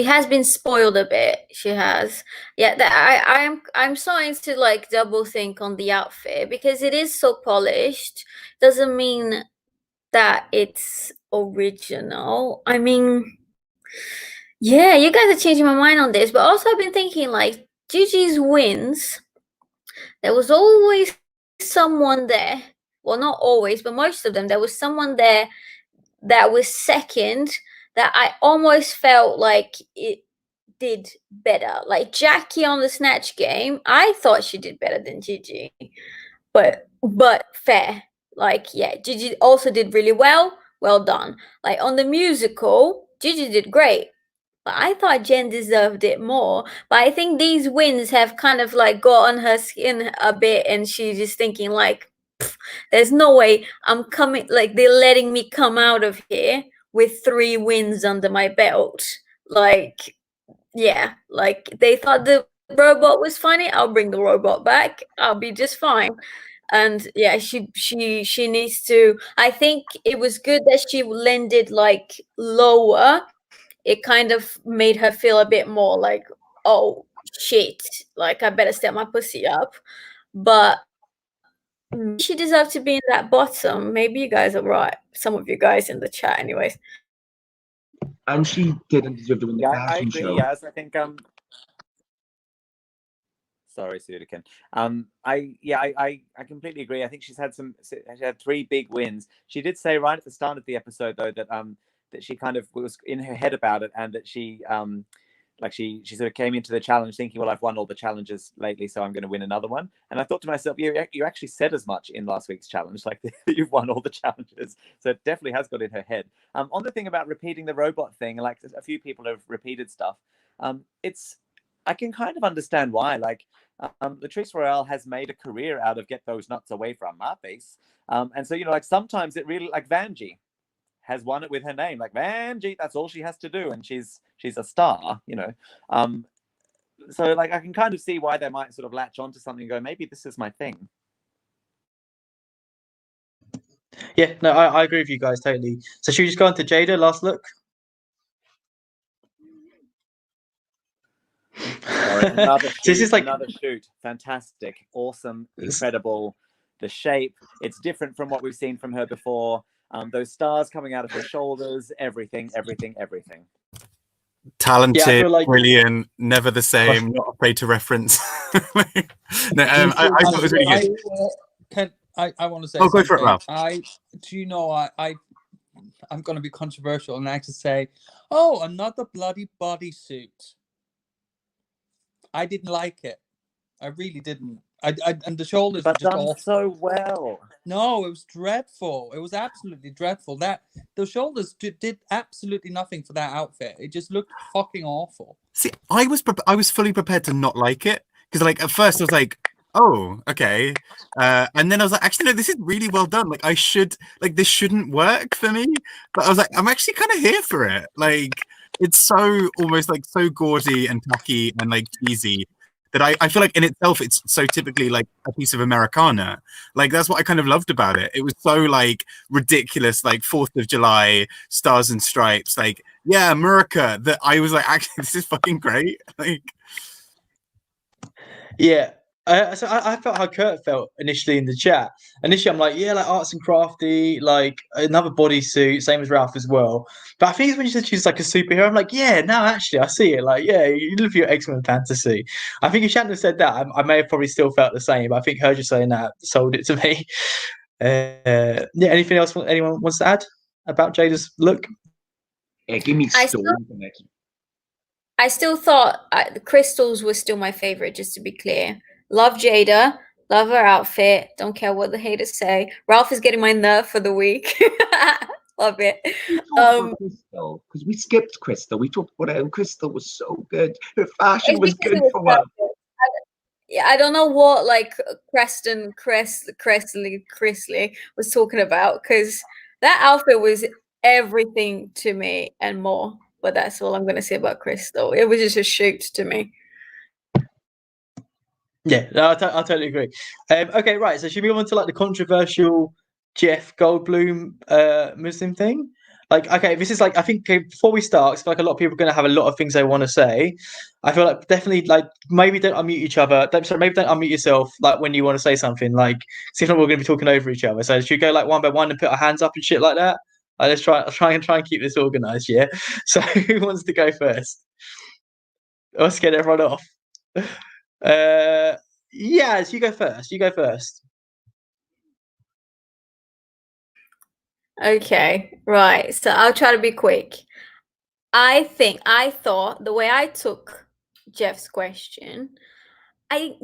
B: has been spoiled a bit. She has. Yeah, I'm starting to like double think on the outfit because it is so polished. Doesn't mean that it's original. I mean, yeah, you guys are changing my mind on this, but also I've been thinking like Gigi's wins. There was always someone there. Well, not always, but most of them. There was someone there that was second that I almost felt like it did better. Like Jackie on the snatch game, I thought she did better than Gigi. But fair. Like, yeah, Gigi also did really well. Well done. Like on the musical, Gigi did great. But I thought Jen deserved it more. But I think these wins have kind of like got on her skin a bit, and she's just thinking like, there's no way I'm coming, like they're letting me come out of here with 3 wins under my belt. Like, yeah, like they thought the robot was funny. I'll bring the robot back. I'll be just fine. And yeah, she needs to. I think it was good that she landed like lower. It kind of made her feel a bit more like, oh shit, like I better step my pussy up. But she deserved to be in that bottom. Maybe you guys are right. Some of you guys in the chat, anyways.
F: And she didn't deserve to win the
D: I
F: fashion
D: agree.
F: show.
D: Yes, I think sorry, Sudikin. I completely agree. I think she had 3 big wins. She did say right at the start of the episode though that that she kind of was in her head about it, and that she she sort of came into the challenge thinking, well, I've won all the challenges lately, so I'm going to win another one. And I thought to myself, you actually said as much in last week's challenge, like you've won all the challenges. So it definitely has got in her head. On the thing about repeating the robot thing, like a few people have repeated stuff. I can kind of understand why. Like Latrice Royale has made a career out of get those nuts away from my face. And so, you know, like sometimes it really, like Vanjie has won it with her name, like Vanjie, that's all she has to do, and she's a star, you know. So like I can kind of see why they might sort of latch onto something and go, maybe this is my thing.
A: Yeah, no, I agree with you guys totally. So should we just go on to Jada, last look?
D: Another
A: So this
D: shoot,
A: is like
D: another shoot. Fantastic, awesome, incredible. The shape, it's different from what we've seen from her before. Those stars coming out of her shoulders, everything.
C: Talented,
A: Yeah, I feel like-
C: brilliant, never the same, not afraid to reference. No, I thought it was really good.
E: I want to say
C: Oh, go
E: something.
C: for it, Ralph.
E: I'm going to be controversial and actually say, oh, another bloody bodysuit. I didn't like it. I really didn't. And the shoulders were
D: But
E: just
D: done
E: awful.
D: so well.
E: No, it was dreadful. It was absolutely dreadful. That the shoulders did absolutely nothing for that outfit. It just looked fucking awful.
C: See, I was fully prepared to not like it because, like, at first I was like, "Oh, okay," and then I was like, "Actually, no, this is really well done. Like, this shouldn't work for me." But I was like, "I'm actually kind of here for it. Like, it's so almost like so gaudy and tacky and like cheesy that I feel like in itself it's so typically like a piece of Americana. Like that's what I kind of loved about it. It was so like ridiculous, like 4th of July, stars and stripes, like yeah, America. That I was like, actually, this is fucking great. Like,
A: yeah. So I felt how Kurt felt initially in the chat. Initially, I'm like, yeah, like arts and crafty, like another bodysuit, same as Ralph as well. But I think it's when you said she's like a superhero, I'm like, yeah, no, actually, I see it. Like, yeah, you live your X-Men fantasy. I think if she hadn't have said that, I may have probably still felt the same. But I think her just saying that sold it to me. Yeah. Anything else anyone wants to add about Jada's look?
F: Yeah, give me stones.
B: I still thought the crystals were still my favorite, just to be clear. Love Jada, love her outfit. Don't care what the haters say. Ralph is getting my nerve for the week. Love it.
F: Because we skipped Crystal. We talked about it, and Crystal was so good. Her fashion was good for one.
B: Yeah, I don't know what like Cresley was talking about, because that outfit was everything to me and more. But that's all I'm going to say about Crystal. It was just a shoot to me.
A: Yeah, no, I totally agree. Okay, right. So should we move on to like the controversial Jeff Goldblum Muslim thing? Like, okay, this is like, I think before we start, 'cause I feel like a lot of people are going to have a lot of things they want to say. I feel like definitely like maybe don't unmute each other. Maybe don't unmute yourself like when you want to say something. Like, see if not we're going to be talking over each other. So should we go like one by one and put our hands up and shit like that? Let's try and keep this organized. Yeah. So who wants to go first? Let's get everyone off. Yes, you go first. You go first.
B: Okay, right. So I'll try to be quick. I thought the way I took Jeff's question,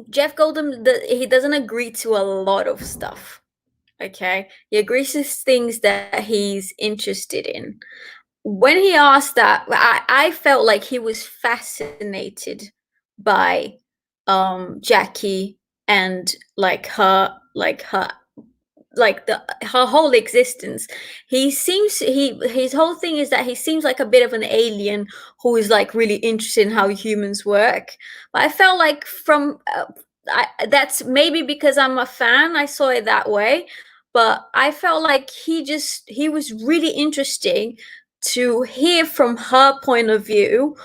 B: Jeff Goldblum, he doesn't agree to a lot of stuff. Okay, he agrees to things that he's interested in. When he asked that, I felt like he was fascinated by Jackie and her whole existence. His whole thing is that he seems like a bit of an alien who is like really interested in how humans work. But I felt like that's maybe because I'm a fan, I saw it that way. But I felt like he was really interesting to hear from her point of view,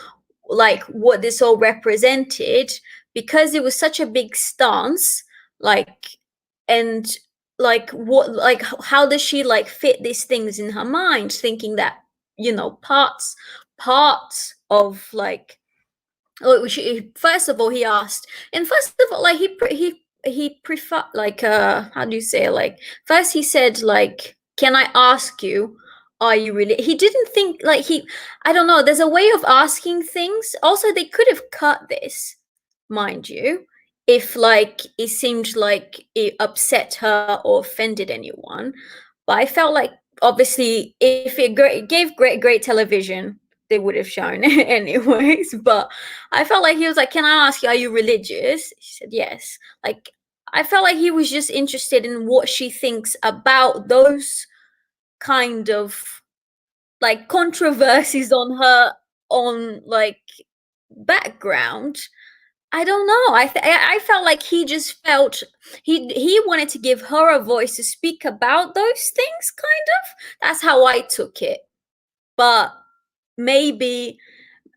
B: like what this all represented, because it was such a big stance, like, and like how does she like fit these things in her mind, thinking that parts of like, first of all he asked, and first of all like he prefer like how do you say it? Like first he said like, can I ask you, are you really, he didn't think like I don't know, there's a way of asking things. Also they could have cut this, mind you, if like it seemed like it upset her or offended anyone. But I felt like obviously if it gave great television, they would have shown it anyways. But I felt like he was like, can I ask you, are you religious? She said yes. Like I felt like he was just interested in what she thinks about those kind of like controversies on her own like background. I don't know. I felt like he just felt he wanted to give her a voice to speak about those things, kind of. That's how I took it. But maybe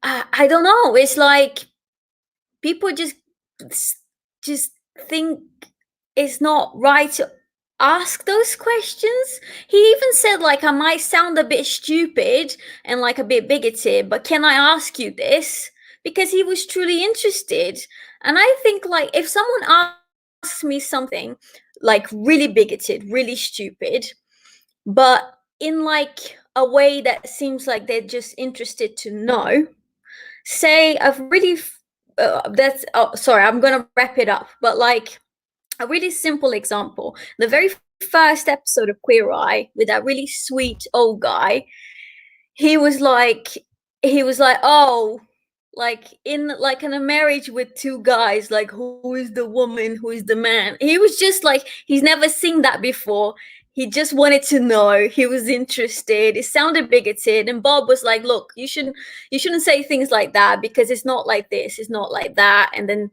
B: I don't know. It's like people just think it's not right to ask those questions. He even said, like, I might sound a bit stupid and like a bit bigoted, but can I ask you this? Because he was truly interested. And I think, like, if someone asks me something like really bigoted, really stupid, but in like a way that seems like they're just interested to know, say I've really that's sorry, I'm gonna wrap it up, but like a really simple example, the very first episode of Queer Eye with that really sweet old guy, he was like, oh, like in a marriage with two guys, like who is the woman, who is the man? He was just like, he's never seen that before. He just wanted to know. He was interested. It sounded bigoted, and Bob was like, "Look, you shouldn't say things like that because it's not like this, it's not like that." And then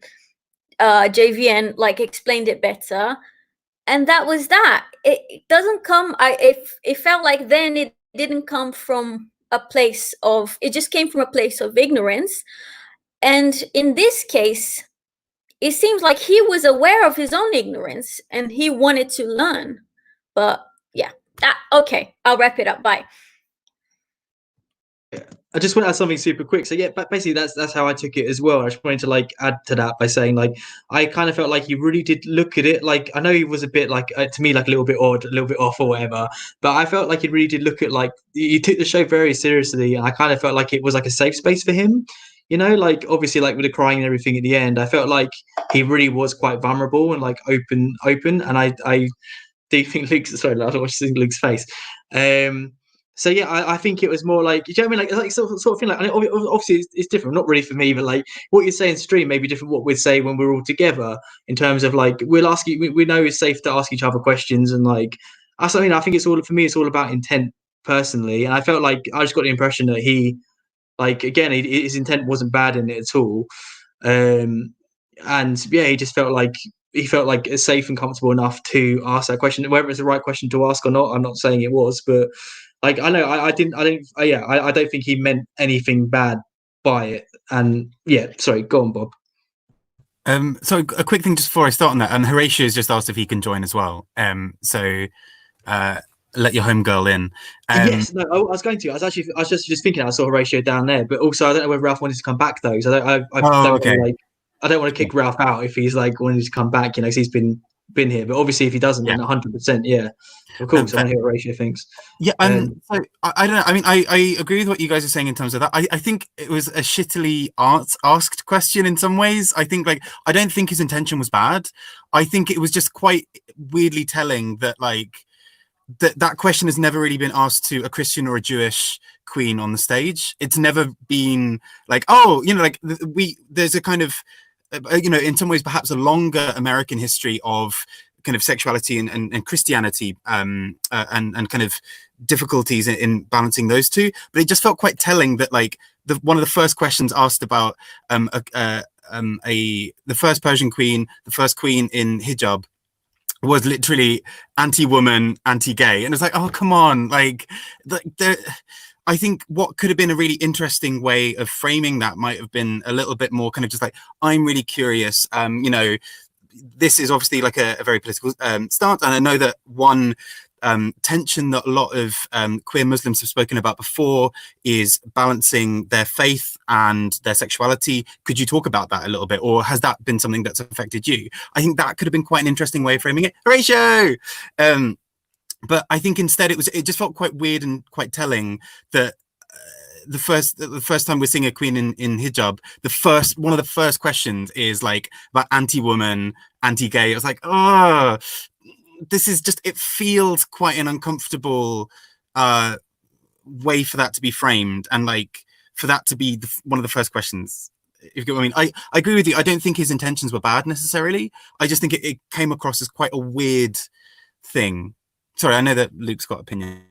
B: JVN like explained it better, and that was that. It doesn't come. It felt like then it didn't come from a place of. It just came from a place of ignorance, and in this case, it seems like he was aware of his own ignorance and he wanted to learn. But yeah, okay, I'll wrap it up. Bye.
A: I just want to add something super quick. So yeah, but basically that's how I took it as well. I just wanted to like add to that by saying like I kind of felt like he really did look at it. Like I know he was a bit like to me like a little bit odd, a little bit off or whatever. But I felt like he really did look at like he took the show very seriously, and I kind of felt like it was like a safe space for him. You know, like obviously like with the crying and everything at the end, I felt like he really was quite vulnerable and like open. And I do think Luke's sorry, I don't watch Luke's face. So yeah, I think it was more like, you know what I mean, like sort of thing. Like, and obviously it's different, not really for me, but like what you say in stream may be different. What we'd say when we're all together, in terms of like we'll ask you, we know it's safe to ask each other questions, and like I mean, I think it's all for me. It's all about intent personally, and I felt like I just got the impression that he, like again, his intent wasn't bad in it at all. And yeah, he felt like safe and comfortable enough to ask that question, whether it's the right question to ask or not. I'm not saying it was, but like I know I don't think he meant anything bad by it. And yeah, sorry, go on, Bob.
C: So a quick thing just before I start on that, and Horatio has just asked if he can join as well. So let your homegirl in.
A: Yes, no, I was going to. I was just thinking. I saw Horatio down there, but also I don't know whether Ralph wanted to come back though. So I don't want to kick Ralph out if he's like wanting to come back, you know, because he's been here. But obviously, if he doesn't, then 100%, yeah, of course, I want to hear what Horatio thinks.
C: Yeah, so I don't know. I mean, I agree with what you guys are saying in terms of that. I think it was a shittily asked question in some ways. I think like I don't think his intention was bad. I think it was just quite weirdly telling that like that question has never really been asked to a Christian or a Jewish queen on the stage. It's never been like, oh, you know, like there's a kind of you know, in some ways perhaps a longer American history of kind of sexuality and Christianity and kind of difficulties in balancing those two. But it just felt quite telling that like one of the first questions asked about the first Persian queen, the first queen in hijab, was literally anti-woman, anti-gay, and it's like, oh come on, like I think what could have been a really interesting way of framing that might have been a little bit more kind of just like, I'm really curious, you know, this is obviously like a very political stance, and I know that one tension that a lot of queer Muslims have spoken about before is balancing their faith and their sexuality. Could you talk about that a little bit, or has that been something that's affected you? I think that could have been quite an interesting way of framing it. Horatio! But I think instead it just felt quite weird and quite telling that the first time we're seeing a queen in hijab, one of the first questions is like about anti-woman, anti-gay. I was like, oh, this is just, it feels quite an uncomfortable way for that to be framed, and like for that to be one of the first questions. If you get what I mean. I agree with you. I don't think his intentions were bad necessarily. I just think it came across as quite a weird thing. Sorry, I know that Luke's got opinion.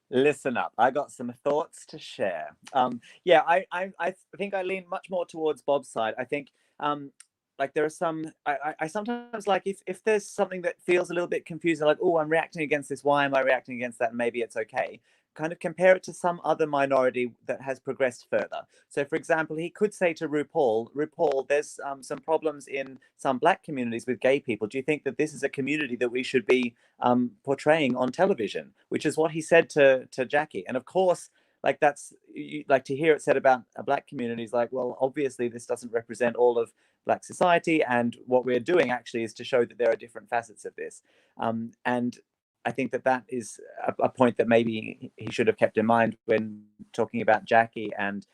D: Listen up, I got some thoughts to share. Yeah, I think I lean much more towards Bob's side. I think like there are some, I sometimes like if there's something that feels a little bit confusing, like, oh, I'm reacting against this, why am I reacting against that? And maybe it's okay. Kind of compare it to some other minority that has progressed further. So, for example, he could say to RuPaul, there's some problems in some Black communities with gay people. Do you think that this is a community that we should be portraying on television? Which is what he said to Jackie. And of course, like that's like to hear it said about a Black community is like, well, obviously this doesn't represent all of Black society, and what we're doing actually is to show that there are different facets of this. And I think that is a point that maybe he should have kept in mind when talking about Jackie and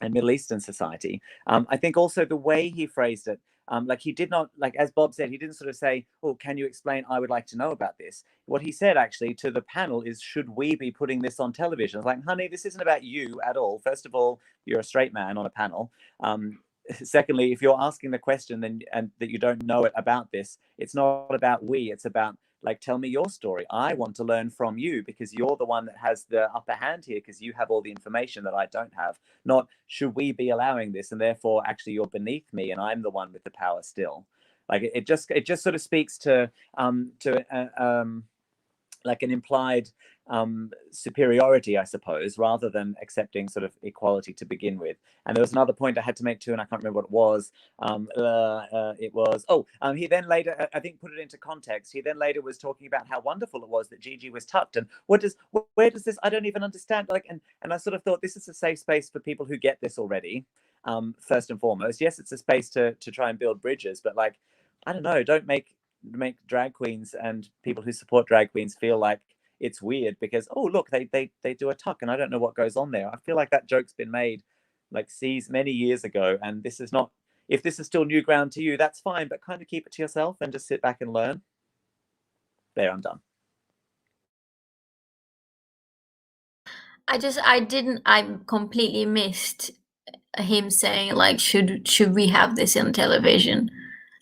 D: Middle Eastern society. I think also the way he phrased it, like he did not, like as Bob said, he didn't sort of say, oh, can you explain? I would like to know about this. What he said actually to the panel is, should we be putting this on television? It's like, honey, this isn't about you at all. First of all, you're a straight man on a panel. Secondly, if you're asking the question and that you don't know it about this, it's not about we, it's about like, tell me your story. I want to learn from you because you're the one that has the upper hand here because you have all the information that I don't have. Not should we be allowing this and therefore actually you're beneath me and I'm the one with the power still. Like it just sort of speaks to like an implied superiority, I suppose, rather than accepting sort of equality to begin with. And there was another point I had to make too, and I can't remember what it was. He then later, I think, put it into context. He then later was talking about how wonderful it was that Gigi was tucked, and where does this? I don't even understand. Like, and I sort of thought this is a safe space for people who get this already. First and foremost, yes, it's a space to try and build bridges, but like, I don't know, don't make drag queens and people who support drag queens feel like it's weird because, oh, look, they do a tuck and I don't know what goes on there. I feel like that joke's been made like many years ago, and this is not, if this is still new ground to you, that's fine, but kind of keep it to yourself and just sit back and learn. There, I'm done.
B: I completely missed him saying like, should we have this on television?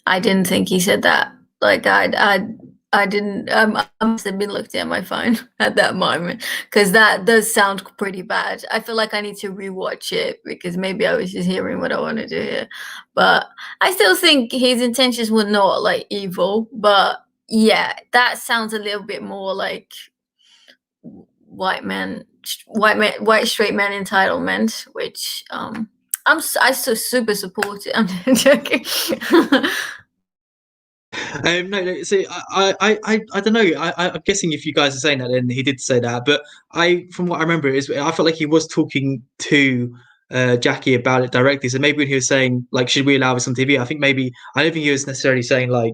B: I didn't think he said that. Like I didn't. I must have been looking at my phone at that moment because that does sound pretty bad. I feel like I need to rewatch it because maybe I was just hearing what I wanted to hear. But I still think his intentions were not like evil. But yeah, that sounds a little bit more like white straight man entitlement, which I so super support it. I'm joking.
A: No. See, I don't know. I'm guessing if you guys are saying that, then he did say that. But from what I remember, I felt like he was talking to Jackie about it directly. So maybe when he was saying like, should we allow this on TV? I don't think he was necessarily saying like,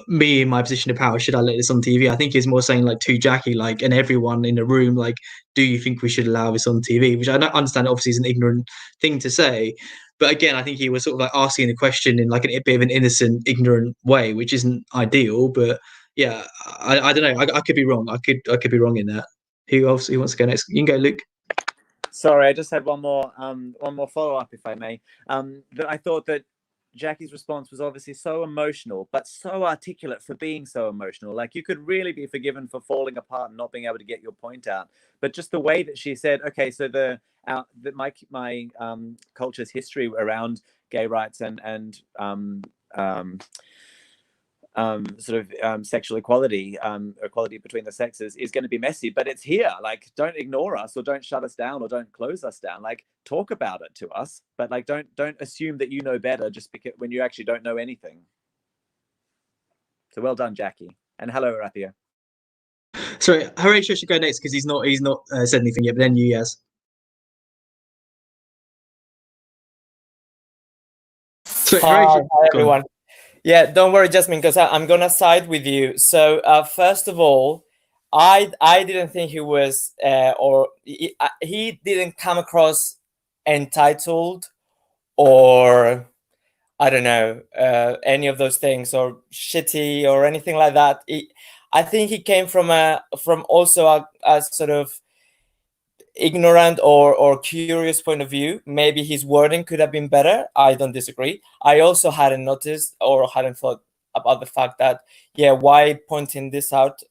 A: me in my position of power, should I let this on TV? I think he's more saying like to Jackie, like, and everyone in the room, like, do you think we should allow this on TV? Which I don't understand, obviously, is an ignorant thing to say. But again, I think he was sort of like asking the question in like a bit of an innocent, ignorant way, which isn't ideal. But yeah, I don't know. I could be wrong. I could be wrong in that. Who wants to go next? You can go, Luke.
D: Sorry, I just had one more follow up, if I may. That I thought that Jackie's response was obviously so emotional, but so articulate for being so emotional. Like, you could really be forgiven for falling apart and not being able to get your point out. But just the way that she said, okay, so my culture's history around gay rights and sexual equality, equality between the sexes is going to be messy, but it's here. Like, don't ignore us, or don't shut us down, or don't close us down. Like, talk about it to us, but like, don't assume that you know better just because when you actually don't know anything. So well done, Jackie, and hello, Arathia.
A: Sorry, Horatio should go next because he's not said anything yet. But then you, yes. Sorry, Horatio,
G: Hi everyone. Yeah, don't worry, Jasmine, because I'm gonna side with you. So first of all, I didn't think he was he didn't come across entitled or I don't know any of those things, or shitty or anything like that. I think he came from also a sort of ignorant or curious point of view. Maybe his wording could have been better. I don't disagree. I also hadn't noticed or hadn't thought about the fact that, yeah, why pointing this out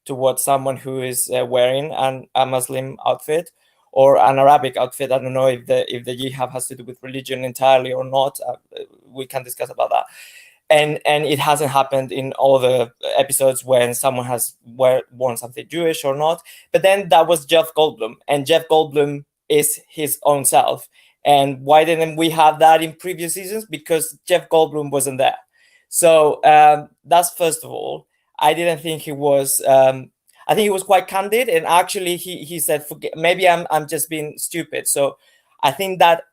G: towards someone who is wearing a Muslim outfit, or an Arabic outfit. I don't know if the hijab has to do with religion entirely or not. We can discuss about that. And it hasn't happened in all the episodes when someone has worn something Jewish or not. But then that was Jeff Goldblum, and Jeff Goldblum is his own self. And why didn't we have that in previous seasons? Because Jeff Goldblum wasn't there. So that's first of all. I didn't think he was. I think he was quite candid, and actually he said, maybe I'm just being stupid. So I think that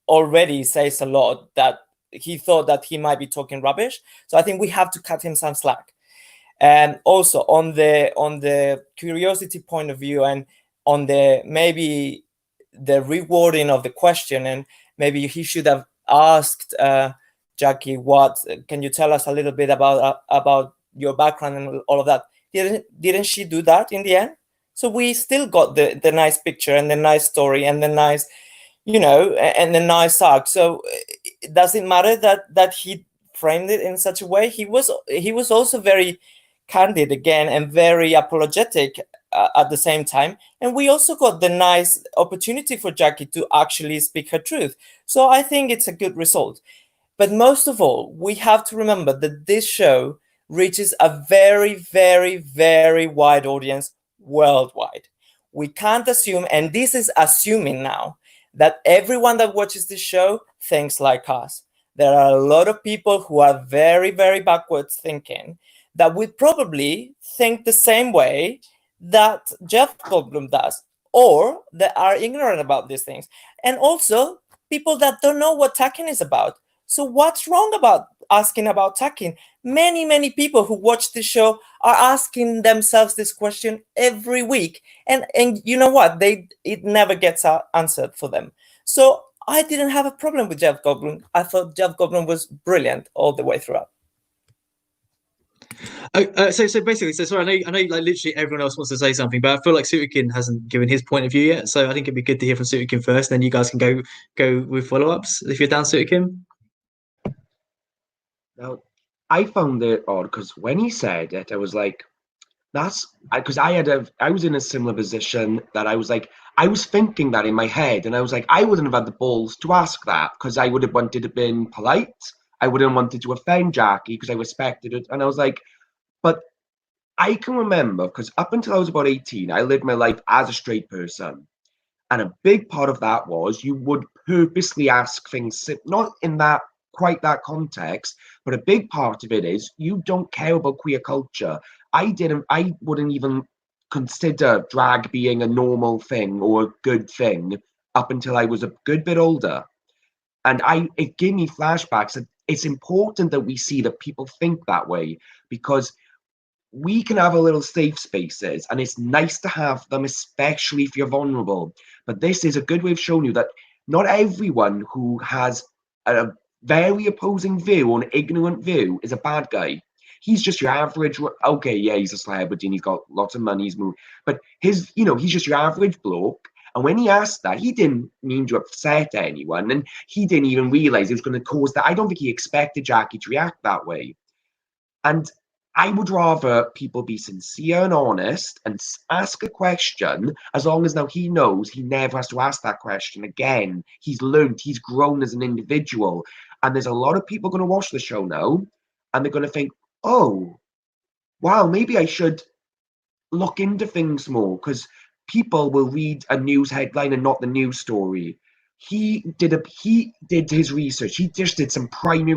G: already says a lot, that he thought that he might be talking rubbish. So I think we have to cut him some slack. And also on the curiosity point of view, and on the maybe the rewarding of the question, and maybe he should have asked Jackie, what can you tell us a little bit about your background and all of that. Didn't she do that in the end? So we still got the nice picture and the nice story and the nice, and the nice arc. So does it matter that he framed it in such a way? He was also very candid again and very apologetic at the same time. And we also got the nice opportunity for Jackie to actually speak her truth. So I think it's a good result. But most of all, we have to remember that this show reaches a very, very, very wide audience worldwide. We can't assume, and this is assuming now, that everyone that watches this show thinks like us. There are a lot of people who are very, very backwards thinking that would probably think the same way that Jeff Goldblum does, or that are ignorant about these things. And also people that don't know what tacking is about. So what's wrong about asking about tacking? Many, many people who watch this show are asking themselves this question every week. And you know what? It never gets answered for them. So I didn't have a problem with Jeff Goldblum. I thought Jeff Goldblum was brilliant all the way throughout.
A: So basically, sorry, I know, like literally everyone else wants to say something, but I feel like Sutikin hasn't given his point of view yet. So I think it'd be good to hear from Sutikin first, then you guys can go with follow-ups if you're down, Sutikin.
F: Now, I found it odd because when he said it, I was like, because I was in a similar position that I was like, I was thinking that in my head, and I was like, I wouldn't have had the balls to ask that because I would have wanted to be polite. I wouldn't have wanted to offend Jackie because I respected it. And I was like, but I can remember, because up until I was about 18, I lived my life as a straight person. And a big part of that was you would purposely ask things, not in that quite that context, but a big part of it is you don't care about queer culture. I wouldn't even consider drag being a normal thing or a good thing up until I was a good bit older. And it gave me flashbacks that it's important that we see that people think that way, because we can have a little safe spaces and it's nice to have them, especially if you're vulnerable. But this is a good way of showing you that not everyone who has a very opposing view or an ignorant view is a bad guy. He's just your average, okay, yeah, he's a celebrity and he's got lots of money, he's moved, but he's just your average bloke. And when he asked that, he didn't mean to upset anyone, and he didn't even realize it was going to cause that. I don't think he expected Jackie to react that way. And I would rather people be sincere and honest and ask a question, as long as now he knows he never has to ask that question again. He's learned, he's grown as an individual. And there's a lot of people going to watch the show now, and they're going to think, oh, wow, maybe I should look into things more, because people will read a news headline and not the news story. He did his research. He just did some primary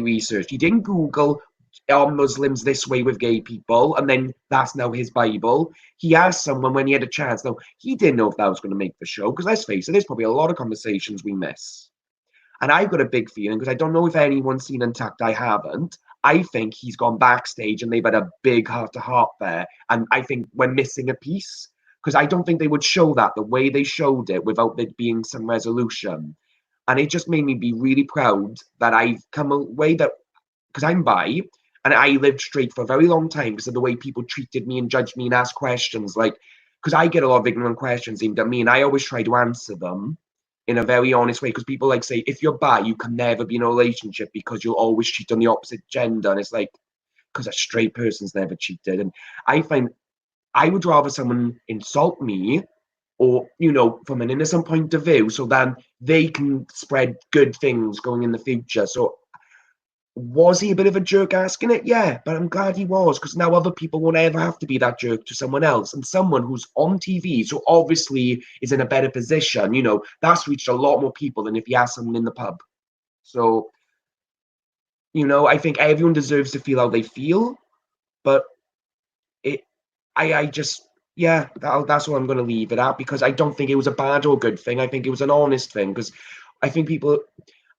F: research. He didn't Google, are Muslims this way with gay people, and then that's now his Bible. He asked someone when he had a chance. Now, he didn't know if that was going to make the show, because let's face it, there's probably a lot of conversations we miss. And I've got a big feeling, because I don't know if anyone's seen Untucked, I haven't. I think he's gone backstage and they've had a big heart-to-heart there. And I think we're missing a piece, because I don't think they would show that the way they showed it without there being some resolution. And it just made me be really proud that I've come away that, because I'm bi, and I lived straight for a very long time because of the way people treated me and judged me and asked questions. Like, because I get a lot of ignorant questions aimed at me, and I always try to answer them in a very honest way, because people like say, if you're bi, you can never be in a relationship because you'll always cheat on the opposite gender. And it's like, because a straight person's never cheated. And I find I would rather someone insult me or, you know, from an innocent point of view, so then they can spread good things going in the future. So was he a bit of a jerk asking it? Yeah, but I'm glad he was, because now other people won't ever have to be that jerk to someone else. And someone who's on TV, so obviously is in a better position, you know, that's reached a lot more people than if he asked someone in the pub. So, you know, I think everyone deserves to feel how they feel, but I just, yeah, that's what I'm going to leave it at, because I don't think it was a bad or good thing. I think it was an honest thing, because I think people,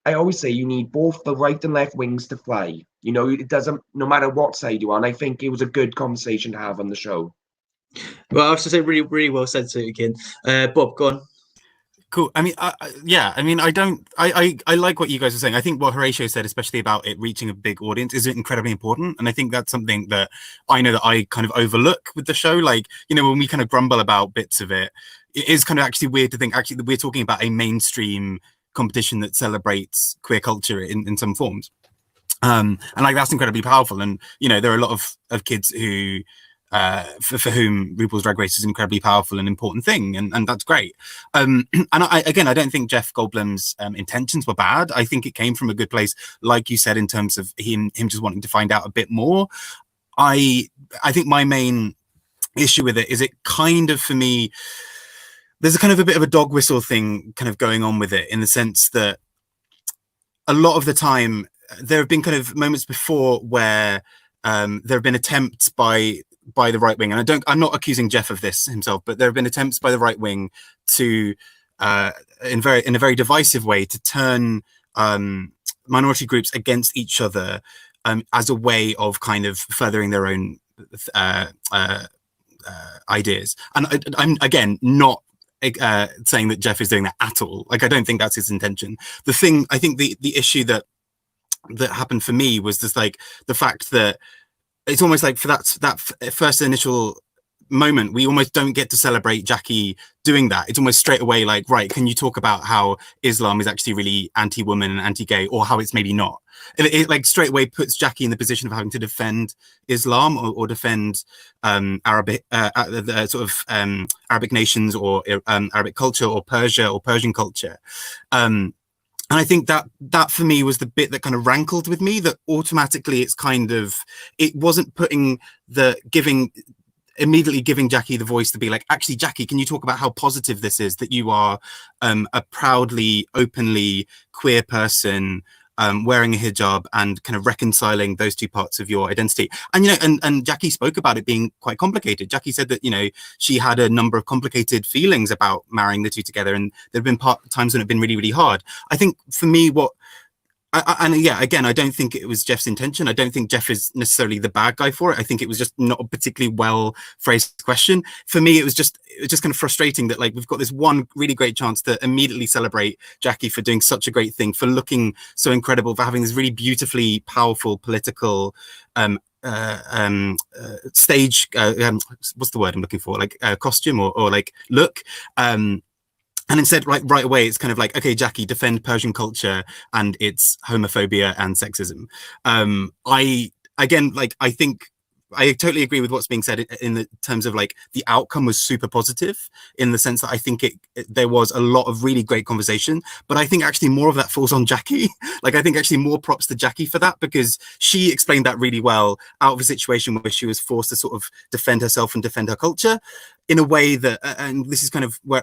F: I always say you need both the right and left wings to fly. You know, it doesn't, no matter what side you're on. I think it was a good conversation to have on the show.
A: Well, I have to say, really, really well said to you again. Bob, go on.
C: Cool. I mean, yeah. I mean, I like what you guys are saying. I think what Horatio said, especially about it reaching a big audience, is incredibly important. And I think that's something that I know that I kind of overlook with the show. Like, you know, when we kind of grumble about bits of it, it is kind of actually weird to think actually that we're talking about a mainstream competition that celebrates queer culture in some forms. And like, that's incredibly powerful. And, you know, there are a lot of kids who, for whom RuPaul's Drag Race is an incredibly powerful and important thing, and that's great. And I don't think Jeff Goldblum's intentions were bad. I think it came from a good place, like you said, in terms of him just wanting to find out a bit more. I think my main issue with it is it kind of, for me, there's a kind of a bit of a dog whistle thing kind of going on with it, in the sense that a lot of the time there have been kind of moments before where there have been attempts by the right wing, and I'm not accusing Jeff of this himself, but there have been attempts by the right wing to, in a very divisive way, to turn minority groups against each other as a way of kind of furthering their own ideas. And I'm again not saying that Jeff is doing that at all. Like, I don't think that's his intention. The thing, I think the issue that happened for me was just like the fact that it's almost like for that first initial moment, we almost don't get to celebrate Jackie doing that. It's almost straight away like, right, can you talk about how Islam is actually really anti-woman and anti-gay, or how it's maybe not? It like straight away puts Jackie in the position of having to defend Islam or defend Arabic sort of Arabic nations, or Arabic culture, or Persia or Persian culture. And I think that for me was the bit that kind of rankled with me, that automatically it's kind of, it wasn't immediately giving Jackie the voice to be like, actually, Jackie, can you talk about how positive this is, that you are a proudly, openly queer person, wearing a hijab, and kind of reconciling those two parts of your identity. And, you know, and Jackie spoke about it being quite complicated. Jackie said that, you know, she had a number of complicated feelings about marrying the two together, and there have been times when it's been really, really hard. I think for me, again, I don't think it was Jeff's intention. I don't think Jeff is necessarily the bad guy for it. I think it was just not a particularly well phrased question. For me, it was just kind of frustrating that, like, we've got this one really great chance to immediately celebrate Jackie for doing such a great thing, for looking so incredible, for having this really beautifully powerful political stage, what's the word I'm looking for? Like costume or like look. And instead, right away, it's kind of like, okay, Jackie, defend Persian culture and its homophobia and sexism. I think I totally agree with what's being said in the terms of, like, the outcome was super positive, in the sense that I think there was a lot of really great conversation, but I think actually more of that falls on Jackie. Like, I think actually more props to Jackie for that, because she explained that really well out of a situation where she was forced to sort of defend herself and defend her culture in a way that, and this is kind of where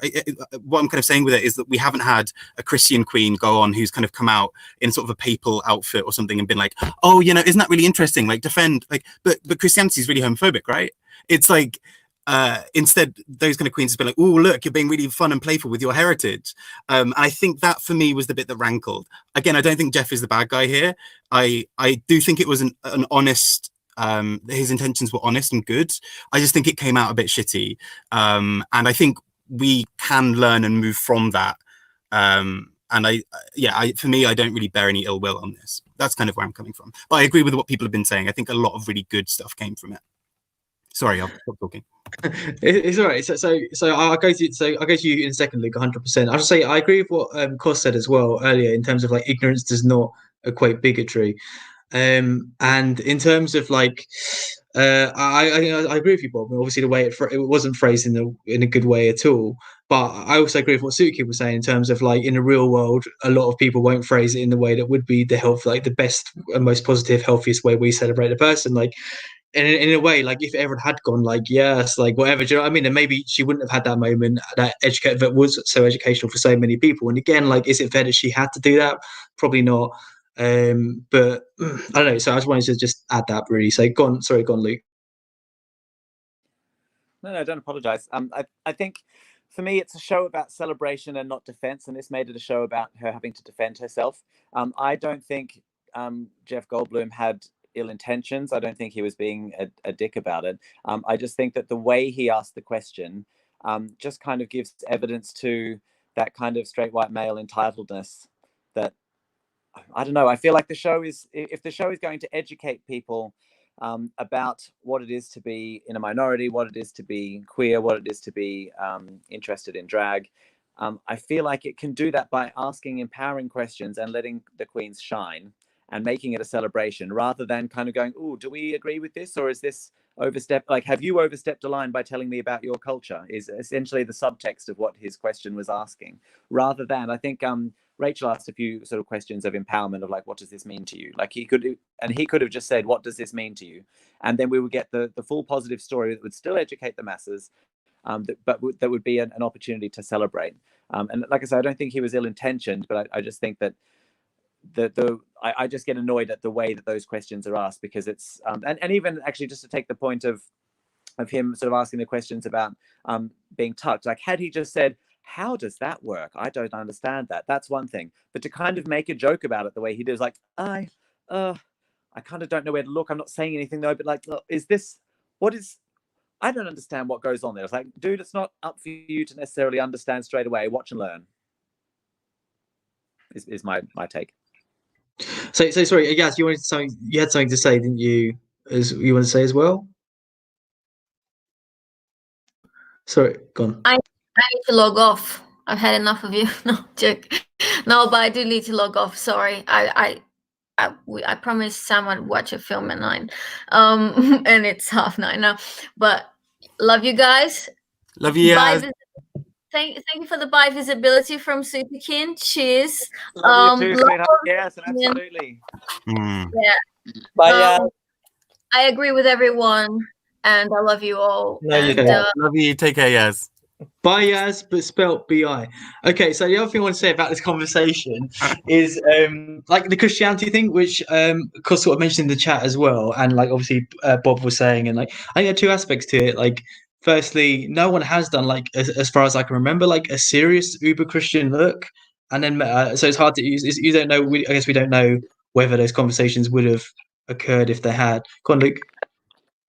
C: what I'm kind of saying with it is that we haven't had a Christian queen go on who's kind of come out in sort of a papal outfit or something and been like, oh, you know, isn't that really interesting? Like, defend, like, but Christianity is really homophobic, right? It's like, instead, those kind of queens have been like, oh, look, you're being really fun and playful with your heritage. And I think that for me was the bit that rankled. Again, I don't think Jeff is the bad guy here. I do think it was an honest, his intentions were honest and good. I just think it came out a bit shitty. And I think we can learn and move from that. And for me, I don't really bear any ill will on this. That's kind of where I'm coming from. But I agree with what people have been saying. I think a lot of really good stuff came from it. Sorry, I'll stop talking.
A: It's all right. So I'll go to you in a second, Luke. 100%. I'll just say I agree with what Cos said as well earlier, in terms of, like, ignorance does not equate bigotry. And in terms of, like, I agree with you, Bob. Obviously, the way it wasn't phrased in a good way at all. But I also agree with what Suki was saying in terms of like in the real world, a lot of people won't phrase it in the way that would be the best and most positive, healthiest way we celebrate a person. Like in a way, like if everyone had gone like yes, like whatever, do you know what I mean? And maybe she wouldn't have had that moment that was so educational for so many people. And again, like, is it fair that she had to do that? Probably not. But I don't know. So I just wanted to just add that really. So go on, Luke.
D: No, don't apologize. I think for me, it's a show about celebration and not defense, and this made it a show about her having to defend herself. I don't think Jeff Goldblum had ill intentions. I don't think he was being a dick about it. I just think that the way he asked the question just kind of gives evidence to that kind of straight white male entitledness that, I don't know. I feel like if the show is going to educate people about what it is to be in a minority, what it is to be queer, what it is to be interested in drag, I feel like it can do that by asking empowering questions and letting the queens shine and making it a celebration rather than kind of going, oh, do we agree with this? Or is this overstep? Like, have you overstepped a line by telling me about your culture? Is essentially the subtext of what his question was asking. Rather than, I think Rachel asked a few sort of questions of empowerment of like, what does this mean to you? Like he could have just said, what does this mean to you? And then we would get the full positive story that would still educate the masses, but that would be an opportunity to celebrate. And like I said, I don't think he was ill-intentioned, but I just think that I just get annoyed at the way that those questions are asked, because it's and even actually just to take the point of him sort of asking the questions about being tucked, like had he just said, how does that work? I don't understand that. That's one thing. But to kind of make a joke about it the way he did, like, I kind of don't know where to look. I'm not saying anything though, but like, I don't understand what goes on there. It's like, dude, it's not up for you to necessarily understand straight away. Watch and learn. Is my take.
A: So sorry, Yaz, you had something to say, didn't you? As you want to say as well? Sorry, go on.
B: I need to log off. I've had enough of you. No, joke. No, but I do need to log off. Sorry. I promised Sam I'd watch a film at 9. And it's 9:30 now. But love you guys.
C: Love you.
B: Thank you for the bi visibility from Superkin. Cheers.
D: Love you too, sweetheart. Yes, absolutely.
B: Yeah.
G: Bye.
B: I agree with everyone, and I love you all.
G: No, you
B: and,
G: don't.
C: Love you. Take care, Yaz.
A: Bye, Yaz, but spelt B-I. Okay, so the other thing I want to say about this conversation is like the Christianity thing, which of course sort of mentioned in the chat as well, and like obviously Bob was saying, and like I think there are two aspects to it. Like, firstly, no one has done like as far as I can remember, like a serious uber Christian look, and then so it's hard to use. You don't know. I guess we don't know whether those conversations would have occurred if they had. Go on, Luke.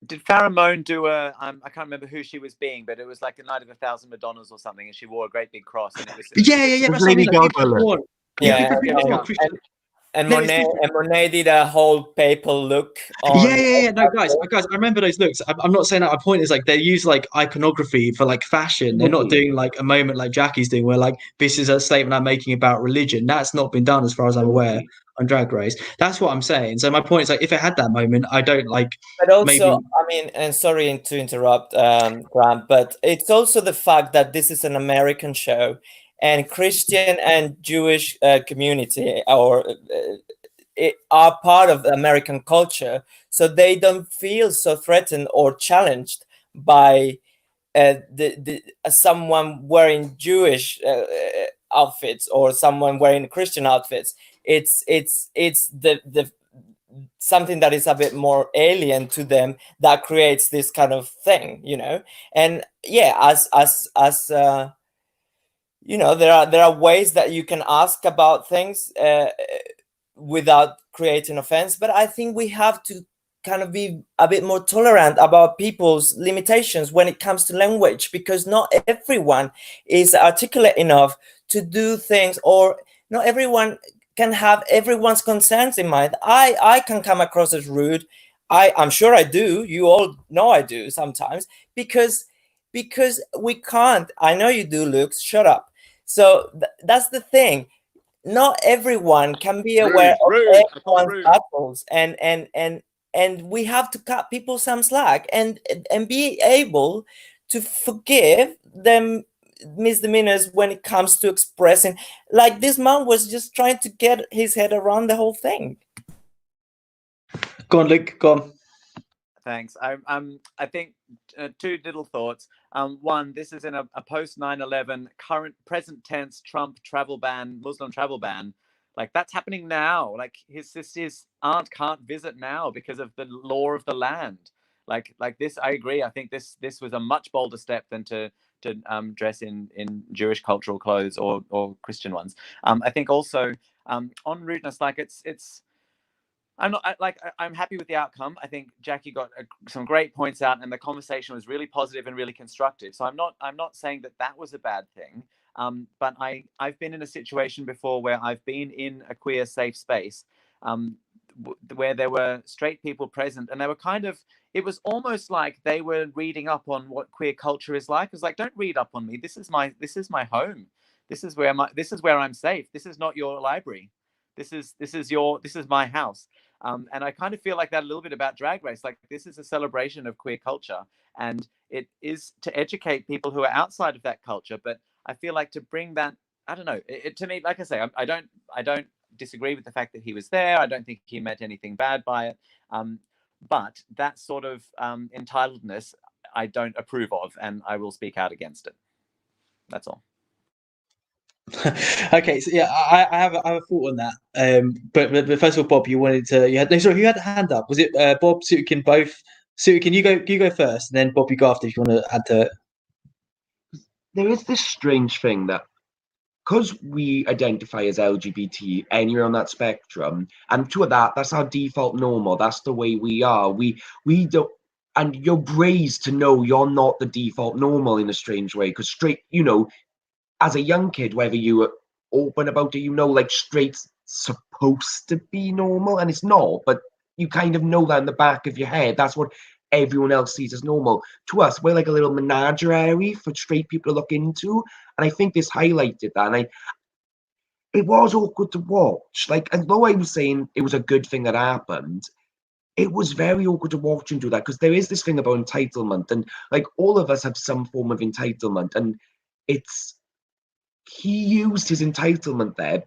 D: Did Farrah Moan do I can't remember who she was being, but it was like a Night of 1,000 Madonnas or something, and she wore a great big cross. And it was
A: Yeah. That's
C: Lady
A: what I
C: Gaga
A: mean.
C: look.
G: And Monet did a whole papal look.
A: Yeah. No, guys, I remember those looks. I'm not saying that. My point is like they use like iconography for like fashion. They're not doing like a moment like Jackie's doing, where like this is a statement I'm making about religion. That's not been done as far as I'm aware on Drag Race. That's what I'm saying. So my point is like if it had that moment, I don't like.
G: But also,
A: maybe...
G: I mean, and sorry to interrupt, Grant, but it's also the fact that this is an American show, and Christian and Jewish community are part of American culture, so they don't feel so threatened or challenged by the someone wearing Jewish outfits or someone wearing Christian outfits. It's the something that is a bit more alien to them that creates this kind of thing, you know. And yeah, as you know, there are ways that you can ask about things without creating offense, but I think we have to kind of be a bit more tolerant about people's limitations when it comes to language, because not everyone is articulate enough to do things, or not everyone can have everyone's concerns in mind. I can come across as rude. I'm sure I do. You all know I do sometimes, because we can't. I know you do, Luke. Shut up. So that's the thing. Not everyone can be aware of everyone's battles, and and we have to cut people some slack and be able to forgive them misdemeanors when it comes to expressing. Like, this man was just trying to get his head around the whole thing.
A: Go on, Luke. Go on.
D: Thanks. I think two little thoughts. One, this is in a post 9/11 present tense Trump travel ban, Muslim travel ban. Like, that's happening now. Like, his aunt can't visit now because of the law of the land. Like this, I agree. I think this was a much bolder step than to dress in Jewish cultural clothes or Christian ones. I think also on rudeness, like it's. I'm happy with the outcome. I think Jackie got some great points out, and the conversation was really positive and really constructive. So I'm not saying that was a bad thing. But I've been in a situation before where I've been in a queer safe space, where there were straight people present, and they were it was almost like they were reading up on what queer culture is like. It was like, don't read up on me. This is my home. This is where I'm safe. This is not your library. This is my house. And I kind of feel like that a little bit about Drag Race. Like, this is a celebration of queer culture, and it is to educate people who are outside of that culture. But I feel like to bring that, I don't know, to me, like I say, I don't disagree with the fact that he was there. I don't think he meant anything bad by it. But that sort of entitledness, I don't approve of, and I will speak out against it. That's all.
A: Okay, so yeah, I have a thought on that. But first of all, Bob, you had a hand up. Was it Bob, Suitkin, both? Suitkin, you go first, and then Bob, you go after if you want to add to it.
F: There is this strange thing that, because we identify as LGBT anywhere on that spectrum, and to that's our default normal. That's the way we are. We don't, and you're raised to know you're not the default normal in a strange way. Because straight, as a young kid, whether you were open about it, like, straight's supposed to be normal, and it's not. But you kind of know that in the back of your head. That's what everyone else sees as normal. To us, we're like a little menagerie for straight people to look into, and I think this highlighted that. And it was awkward to watch. Like, although I was saying it was a good thing that happened, it was very awkward to watch him do that, because there is this thing about entitlement, and like, all of us have some form of entitlement, and he used his entitlement there,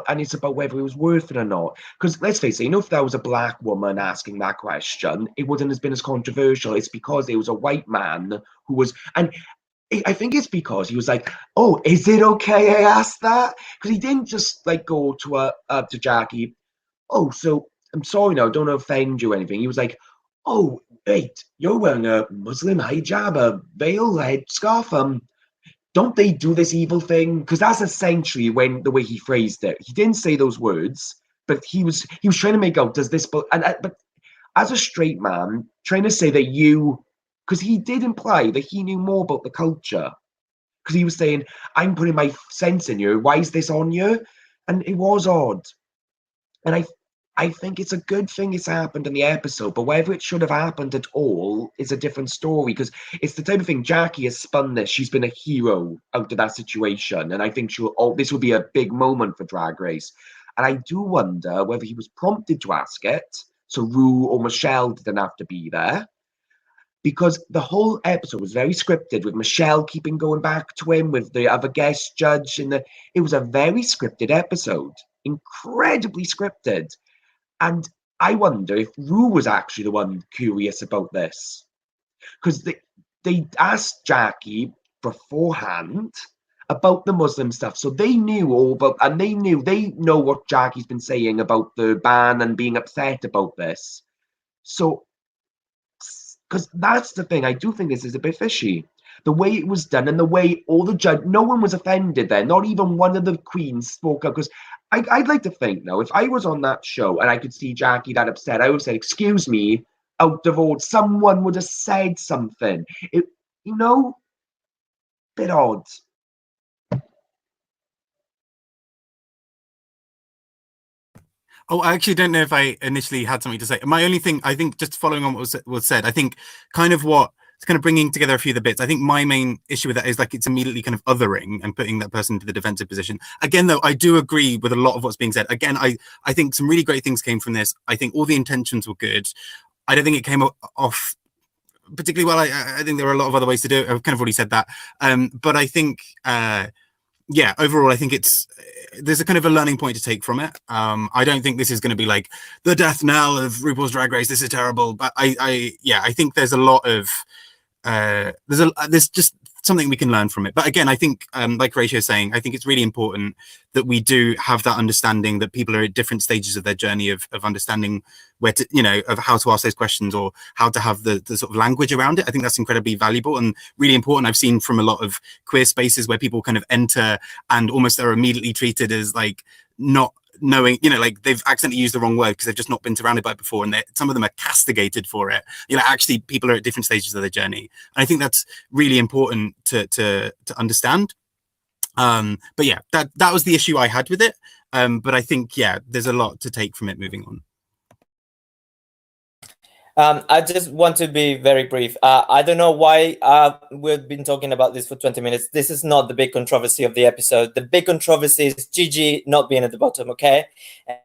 F: and it's about whether it was worth it or not. Because let's face it, if that was a black woman asking that question, it wouldn't have been as controversial. It's because it was a white man who was, and I think it's because he was like, "Oh, is it okay I asked that?" Because he didn't just like go to Jackie, "Oh, so I'm sorry now, I don't want to offend you or anything." He was like, "Oh, wait, you're wearing a Muslim hijab, a veil, head scarf, don't they do this evil thing?" Because that's essentially the way he phrased it. He didn't say those words, but he was trying to make out, does this, but as a straight man, trying to say that because he did imply that he knew more about the culture. Because he was saying, "I'm putting my sense in you. Why is this on you?" And it was odd. And I think it's a good thing it's happened in the episode, but whether it should have happened at all is a different story, because it's the type of thing. Jackie has spun this. She's been a hero out of that situation, and I think this will be a big moment for Drag Race. And I do wonder whether he was prompted to ask it, so Rue or Michelle didn't have to be there, because the whole episode was very scripted, with Michelle keeping going back to him, with the other guest judge, it was a very scripted episode, incredibly scripted. And I wonder if Rue was actually the one curious about this, because they asked Jackie beforehand about the Muslim stuff, so they knew all about, and they know what Jackie's been saying about the ban and being upset about this. So, because that's the thing, I do think this is a bit fishy. The way it was done, and the way all the judge, no one was offended there. Not even one of the queens spoke up. Because I'd like to think now, if I was on that show and I could see Jackie that upset, I would have said, "Excuse me," out of order. Someone would have said something. Bit odd.
C: Oh, I actually don't know if I initially had something to say. My only thing, I think, just following on what was said, I think kind of what kind of bringing together a few of the bits. I think my main issue with that is like it's immediately kind of othering and putting that person into the defensive position. Again, though, I do agree with a lot of what's being said. Again, I think some really great things came from this. I think all the intentions were good. I don't think it came off particularly well. I think there are a lot of other ways to do it. I've kind of already said that. But I think, yeah, overall, I think there's a kind of a learning point to take from it. I don't think this is going to be like the death knell of RuPaul's Drag Race. This is terrible. But I think there's a lot of, there's just something we can learn from it. But again, I think, like Horatio is saying, I think it's really important that we do have that understanding that people are at different stages of their journey of understanding where to, you know, of how to ask those questions or how to have the sort of language around it. I think that's incredibly valuable and really important. I've seen from a lot of queer spaces where people kind of enter and almost are immediately treated as like not knowing, you know, like they've accidentally used the wrong word because they've just not been surrounded by it before, and some of them are castigated for it. You know, actually people are at different stages of their journey, and I think that's really important to understand. But yeah, that was the issue I had with it. But I think, yeah, there's a lot to take from it moving on.
G: I just want to be very brief. I don't know why we've been talking about this for 20 minutes. This is not the big controversy of the episode. The big controversy is Gigi not being at the bottom, okay?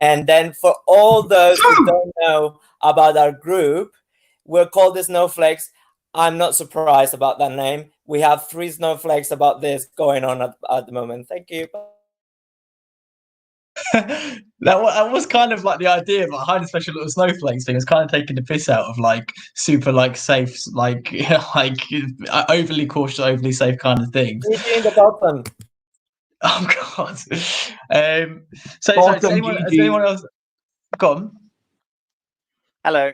G: And then for all those who don't know about our group, we're called the Snowflakes. I'm not surprised about that name. We have 3 snowflakes about this going on at the moment. Thank you.
A: That was kind of like the idea behind the special little snowflakes thing. It was kind of taking the piss out of like super like safe, like like overly cautious, overly safe kind of things.
G: In the bottom.
A: Oh God. So has anyone else gone?
D: Hello.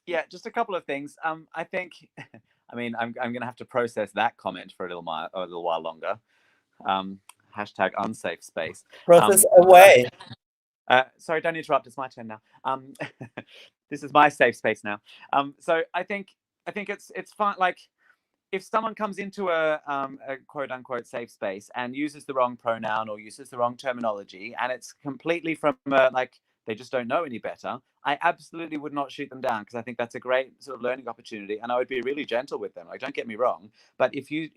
D: Yeah, just a couple of things. I think, I mean, I'm going to have to process that comment for a little while longer. Hashtag unsafe space.
G: Process away.
D: Sorry, don't interrupt. It's my turn now. This is my safe space now. So I think it's fine. Like, if someone comes into a quote unquote safe space and uses the wrong pronoun or uses the wrong terminology, and it's completely from like they just don't know any better, I absolutely would not shoot them down, because I think that's a great sort of learning opportunity, and I would be really gentle with them. Like, don't get me wrong, but if you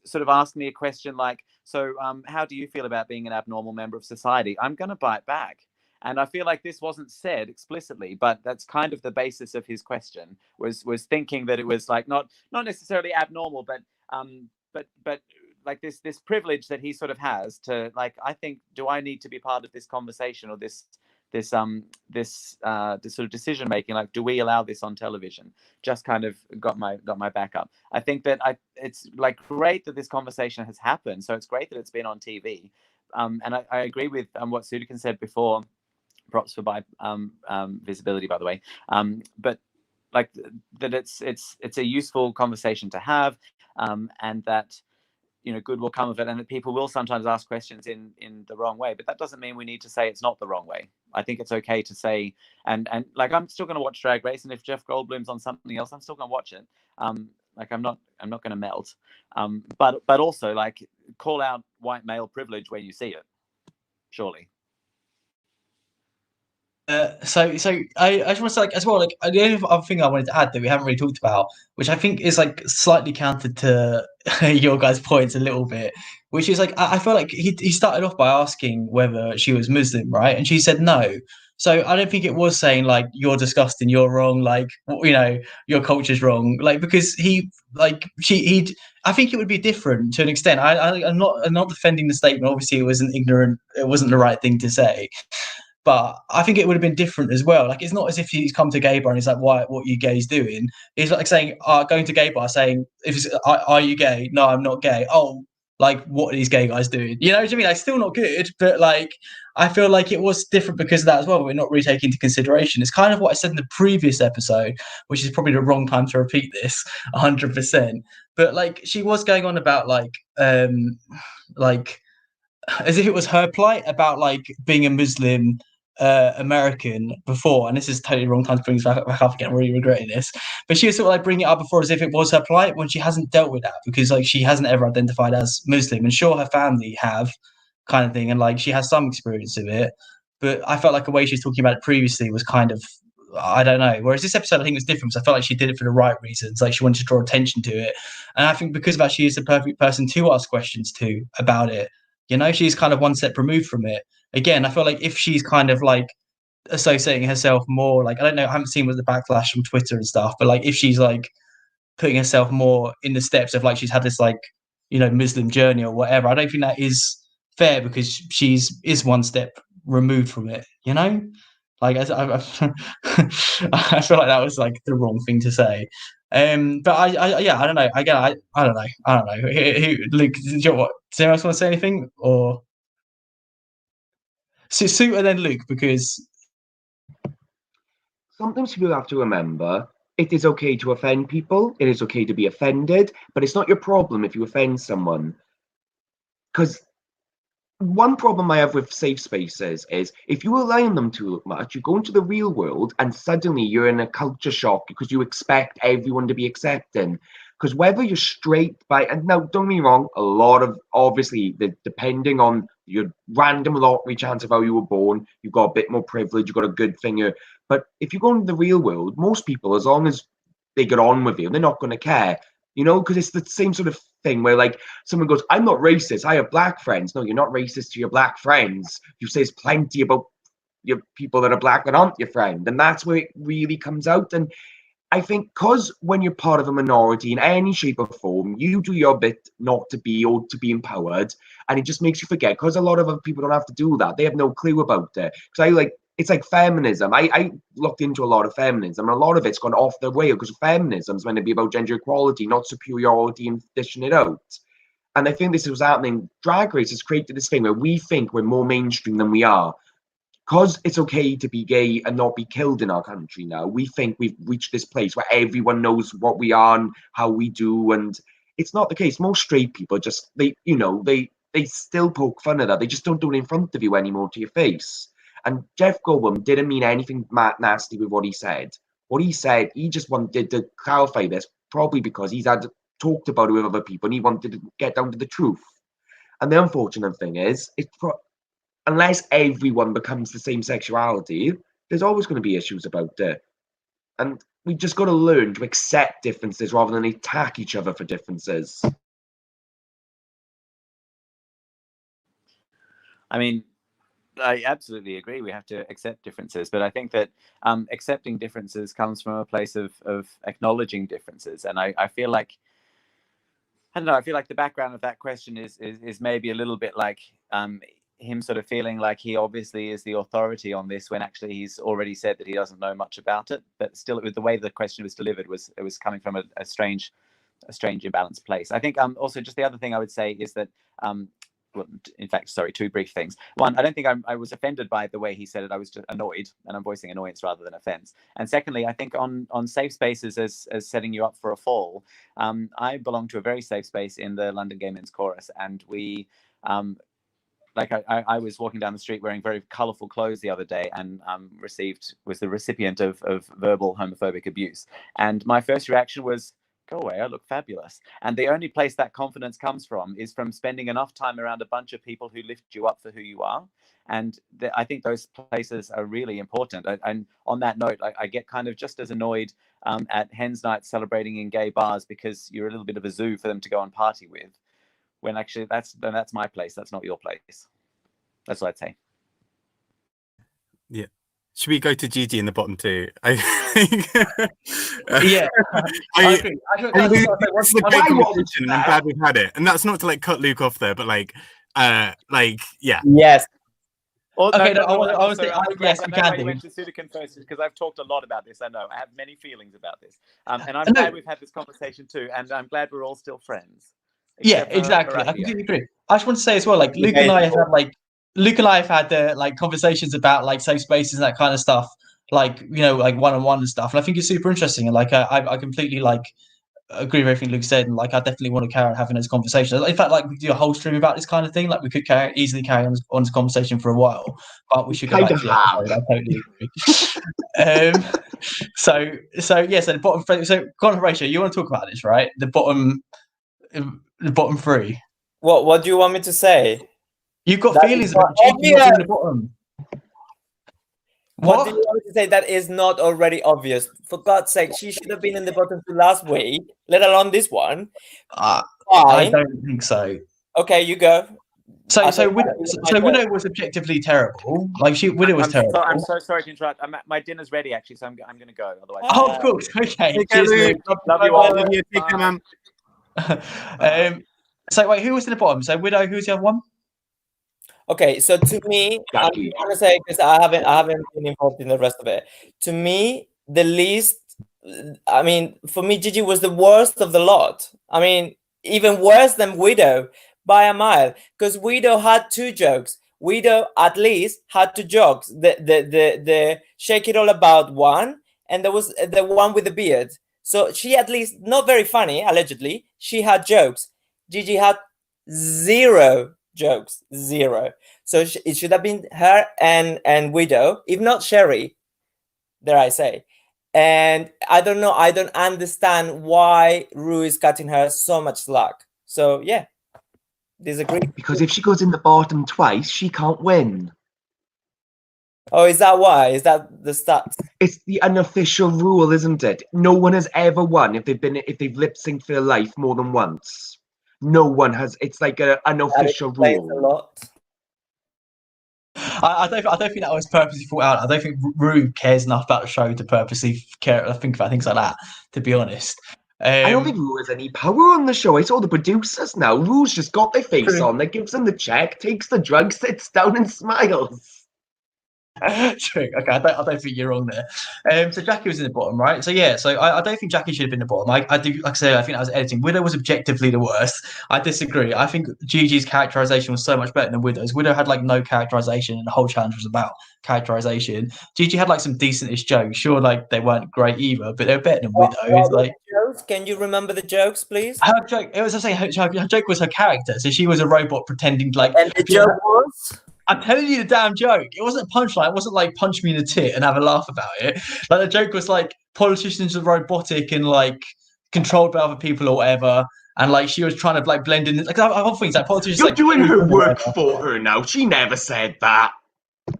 D: sort of ask me a question like, so how do you feel about being an abnormal member of society, I'm going to bite back. And I feel like this wasn't said explicitly, but that's kind of the basis of his question, was thinking that it was like not necessarily abnormal, but like this privilege that he sort of has to, like, I think, do I need to be part of this conversation or this sort of decision making? Like, do we allow this on television? Just kind of got my back up. I think that it's like great that this conversation has happened. So it's great that it's been on TV. And I agree with what Sudikan said before. Props for visibility, by the way. But like that, it's a useful conversation to have, and that, you know, good will come of it, and that people will sometimes ask questions in the wrong way. But that doesn't mean we need to say it's not the wrong way. I think it's okay to say, and like, I'm still going to watch Drag Race, and if Jeff Goldblum's on something else, I'm still going to watch it. Like, I'm not going to melt. But also, like, call out white male privilege where you see it. Surely.
A: So I just want to say, like, as well, like, the only other thing I wanted to add that we haven't really talked about, which I think is like slightly counter to your guys' points a little bit, which is like, I feel like he started off by asking whether she was Muslim, right? And she said no. So I don't think it was saying like, you're disgusting, you're wrong, like, you know, your culture's wrong, like, because I think it would be different to an extent. I'm not defending the statement. Obviously, it wasn't the right thing to say. But I think it would have been different as well. Like, it's not as if he's come to gay bar and he's like, "What are you gays doing?" It's like saying, going to gay bar saying, "Are you gay?" No, I'm not gay. Oh, like, what are these gay guys doing? You know what I mean? Like, still not good, but like, I feel like it was different because of that as well. We're not really taking into consideration. It's kind of what I said in the previous episode, which is probably the wrong time to repeat this 100%. But like, she was going on about like as if it was her plight about like being a Muslim American before, and this is totally the wrong time to bring this back up again. I'm really regretting this, but she was sort of like bringing it up before as if it was her plight, when she hasn't dealt with that, because like she hasn't ever identified as Muslim, and sure, her family have, kind of thing, and like she has some experience of it, but I felt like the way she was talking about it previously was kind of I don't know. Whereas this episode, I think was different because I felt like she did it for the right reasons. Like she wanted to draw attention to it, and I think because of that, she is the perfect person to ask questions to about it. You know, she's kind of one step removed from it. Again, I feel like if she's kind of like associating herself more, like I don't know, I haven't seen with the backlash from Twitter and stuff, but like if she's like putting herself more in the steps of like she's had this like, you know, Muslim journey or whatever, I don't think that is fair because is one step removed from it, you know. Like I feel like that was like the wrong thing to say. But yeah, I don't know. Again, I don't know. I don't know. Luke, do you know what? Does anyone else want to say anything? Or Sue and then Luke, because
F: sometimes people have to remember it is okay to offend people. It is okay to be offended, but it's not your problem if you offend someone. Because one problem I have with safe spaces is if you rely on them too much, you go into the real world and suddenly you're in a culture shock because you expect everyone to be accepting. Because whether you're straight and now don't get me wrong, a lot of obviously depending on your random lottery chance of how you were born, you've got a bit more privilege, you've got a good thing here. But if you go into the real world, most people, as long as they get on with you, they're not going to care. You know, because it's the same sort of thing where like someone goes, I'm not racist, I have black friends. No, you're not racist to your black friends. You say there's plenty about your people that are black that aren't your friend. And that's where it really comes out. And I think because when you're part of a minority in any shape or form, you do your bit not to be or to be empowered. And it just makes you forget because a lot of other people don't have to do that. They have no clue about it. Because it's like feminism. I looked into a lot of feminism, and a lot of it's gone off the rail because feminism is meant to be about gender equality, not superiority and dishing it out. And I think this was happening. Drag Race has created this thing where we think we're more mainstream than we are. Because it's okay to be gay and not be killed in our country now, we think we've reached this place where everyone knows what we are and how we do, and it's not the case. Most straight people just they still poke fun at that. They just don't do it in front of you anymore to your face. And Jeff Goldblum didn't mean anything nasty with what he said. What he said, he just wanted to clarify this, probably because he's had talked about it with other people and he wanted to get down to the truth. And the unfortunate thing is, unless everyone becomes the same sexuality, there's always going to be issues about it. And we just got to learn to accept differences rather than attack each other for differences.
D: I mean, I absolutely agree. We have to accept differences, but I think that accepting differences comes from a place of acknowledging differences. And I feel like, I don't know, I feel like the background of that question is maybe a little bit like him sort of feeling like he obviously is the authority on this when actually he's already said that he doesn't know much about it. But still, the way the question was delivered it was coming from a strange imbalanced place. I think also just the other thing I would say is that well, in fact, sorry, two brief things. One, I don't think I was offended by the way he said it. I was just annoyed, and I'm voicing annoyance rather than offense. And secondly, I think on safe spaces as setting you up for a fall, I belong to a very safe space in the London Gay Men's Chorus, and we I was walking down the street wearing very colourful clothes the other day and was the recipient of verbal homophobic abuse. And my first reaction was, go away, I look fabulous. And the only place that confidence comes from is from spending enough time around a bunch of people who lift you up for who you are. And I think those places are really important. And on that note, I get kind of just as annoyed at hens nights celebrating in gay bars because you're a little bit of a zoo for them to go and party with, when actually that's my place. That's not your place. That's what I'd say.
C: Yeah. Should we go to Gigi in the bottom two? Yeah.
A: I agree.
C: This is a great conversation, and I'm glad we've had it. And that's not to like cut Luke off there, but yeah.
G: Yes.
A: Okay, I was yes, we can do.
D: Went to Sudican first because I've talked a lot about this. I know I have many feelings about this, and I'm glad we've had this conversation too. And I'm glad we're all still friends.
A: Yeah, exactly. I completely agree. I just want to say as well, like Luke and I have had like conversations about like safe spaces and that kind of stuff, like like one-on-one and stuff. And I think it's super interesting. And like I completely like agree with everything Luke said, and like I definitely want to carry on having those conversations. In fact, like we could do a whole stream about this kind of thing. Like we could easily carry on this conversation for a while, but we should go back to the episode. I totally agree. So the bottom. So Conor Horatio, you want to talk about this, right? The bottom three.
G: What do you want me to say?
A: You've got feelings about the bottom.
G: What do you want me to say that is not already obvious? For God's sake, she should have been in the bottom two last week, let alone this one.
A: I
G: Fine.
A: don't think so.
G: Okay, you go.
A: So Widow was objectively terrible. Like Widow was terrible.
D: I'm so sorry to interrupt. My dinner's ready actually, so I'm going to go. Otherwise,
A: Oh, of course. Okay.
C: Take care,
A: Cheers,
C: Luke.
A: Luke.
D: Love you all.
C: Take care, man.
A: So wait, who was in the bottom? So Widow, who's the other one?
G: Okay, so to me, I'm
F: Jackie.
G: gonna say, because I haven't been involved in the rest of it. To me, the least, I mean, for me, Gigi was the worst of the lot. I mean, even worse than Widow by a mile, because Widow had 2 jokes. Widow at least had 2 jokes. The shake it all about one, and there was the one with the beard. So she at least, not very funny, allegedly, she had jokes. Gigi had 0 jokes, 0. So it should have been her and Widow, if not Sherry, dare I say. And I don't know, I don't understand why Rue is cutting her so much slack. So yeah, disagree.
F: Because if she goes in the bottom twice, she can't win.
G: Oh, is that why? Is that the stats?
F: It's the unofficial rule, isn't it? No one has ever won if they've lip synced for their life more than once. No one has. It's like an unofficial
G: Explains a
F: rule.
G: lot.
A: I don't think that was purposely thought out. I don't think Rue cares enough about the show to purposely think about things like that, to be honest.
F: I don't think Rue has any power on the show. It's all the producers now. Rue's just got their face on. They gives them the check, takes the drug, sits down and smiles.
A: True. Okay, I don't think you're wrong there. So Jackie was in the bottom, right? So yeah, so I don't think Jackie should have been the bottom. I do, like I say, I think that was editing. Widow was objectively the worst. I disagree. I think Gigi's characterization was so much better than Widow's. Widow had like no characterization, and the whole challenge was about characterization. Gigi had like some decentish jokes. Sure, like they weren't great either, but they're better than Widow's. Like,
G: jokes? Can you remember the jokes, please?
A: her joke, it was I say her joke was her character. So she was a robot pretending like.
G: And the joke was.
A: I'm telling you the damn joke. It wasn't a punchline. It wasn't like punch me in the tit and have a laugh about it. Like the joke was like politicians are robotic and like controlled by other people or whatever. And like she was trying to like blend in. Like the whole thing's like politicians.
F: You're
A: like,
F: doing her work for her now. She never said that.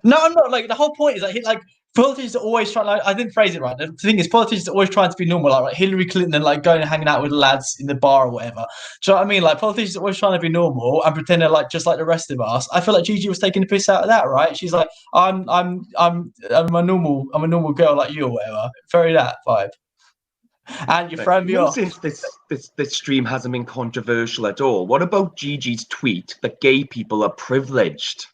A: No, I'm not. Like the whole point is like politicians are always trying. Like I didn't phrase it right. The thing is, politicians are always trying to be normal. Like Hillary Clinton and like going and hanging out with lads in the bar or whatever. Do you know what I mean? Like politicians are always trying to be normal and pretend they're like just like the rest of us. I feel like Gigi was taking the piss out of that, right? She's like, I'm a normal girl like you or whatever. Very that vibe. And you're throwing me off.
F: Since this stream hasn't been controversial at all, what about Gigi's tweet that gay people are privileged?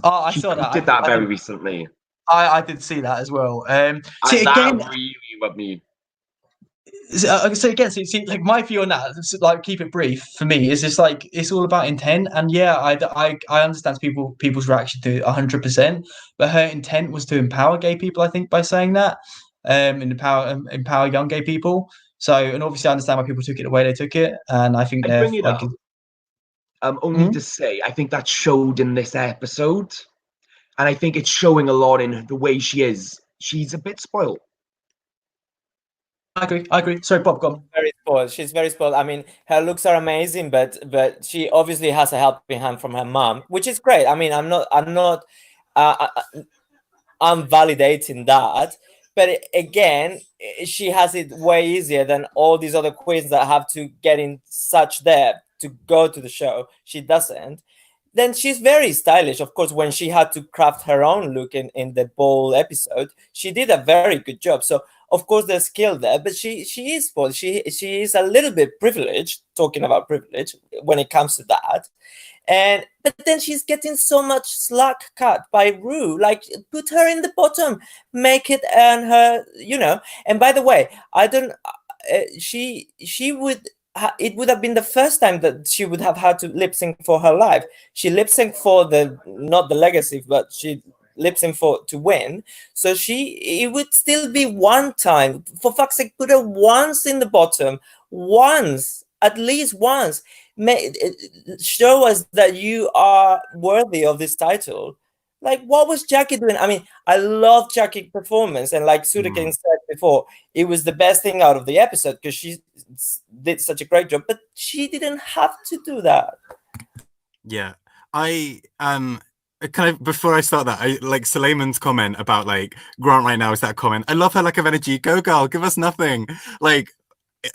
A: Oh, I
F: She
A: saw that.
F: did that very recently.
A: I did see that as well. See,
F: that
A: again,
F: really got me.
A: So again, see, like my view on that, like keep it brief for me is just like it's all about intent, and yeah, I understand people's reaction to 100%, but her intent was to empower gay people, I think, by saying that, and empower young gay people. So, and obviously, I understand why people took it the way they took it, and I think they're like,
F: only to say, I think that showed in this episode, and I think it's showing a lot in the way she is. She's a bit spoiled.
A: I agree. Sorry, Bob, go on.
G: Very spoiled. She's very spoiled. I mean, her looks are amazing, but she obviously has a helping hand from her mom, which is great. I mean, I'm not I'm validating that, but again, she has it way easier than all these other queens that have to get in such depth to go to the show. She doesn't. Then she's very stylish. Of course, when she had to craft her own look in the ball episode, she did a very good job. So of course there's skill there, but she is spoiled. She is a little bit privileged, talking about privilege when it comes to that. But then she's getting so much slack cut by Rue. Like, put her in the bottom, make it earn her, And by the way, I don't. She would. It would have been the first time that she would have had to lip sync for her life. She lip synced for not the legacy, but she lip sync for to win. So it would still be one time. For fuck's sake, put her once in the bottom, once, at least once. Show us that you are worthy of this title. Like, what was Jackie doing? I mean, I love Jackie's performance, and like Sudekin said before, it was the best thing out of the episode because she did such a great job, but she didn't have to do that.
C: Yeah, I Kind of before I start that, I like Suleiman's comment about like Grant right now is that comment. I love her lack of energy. Go girl, give us nothing. Like,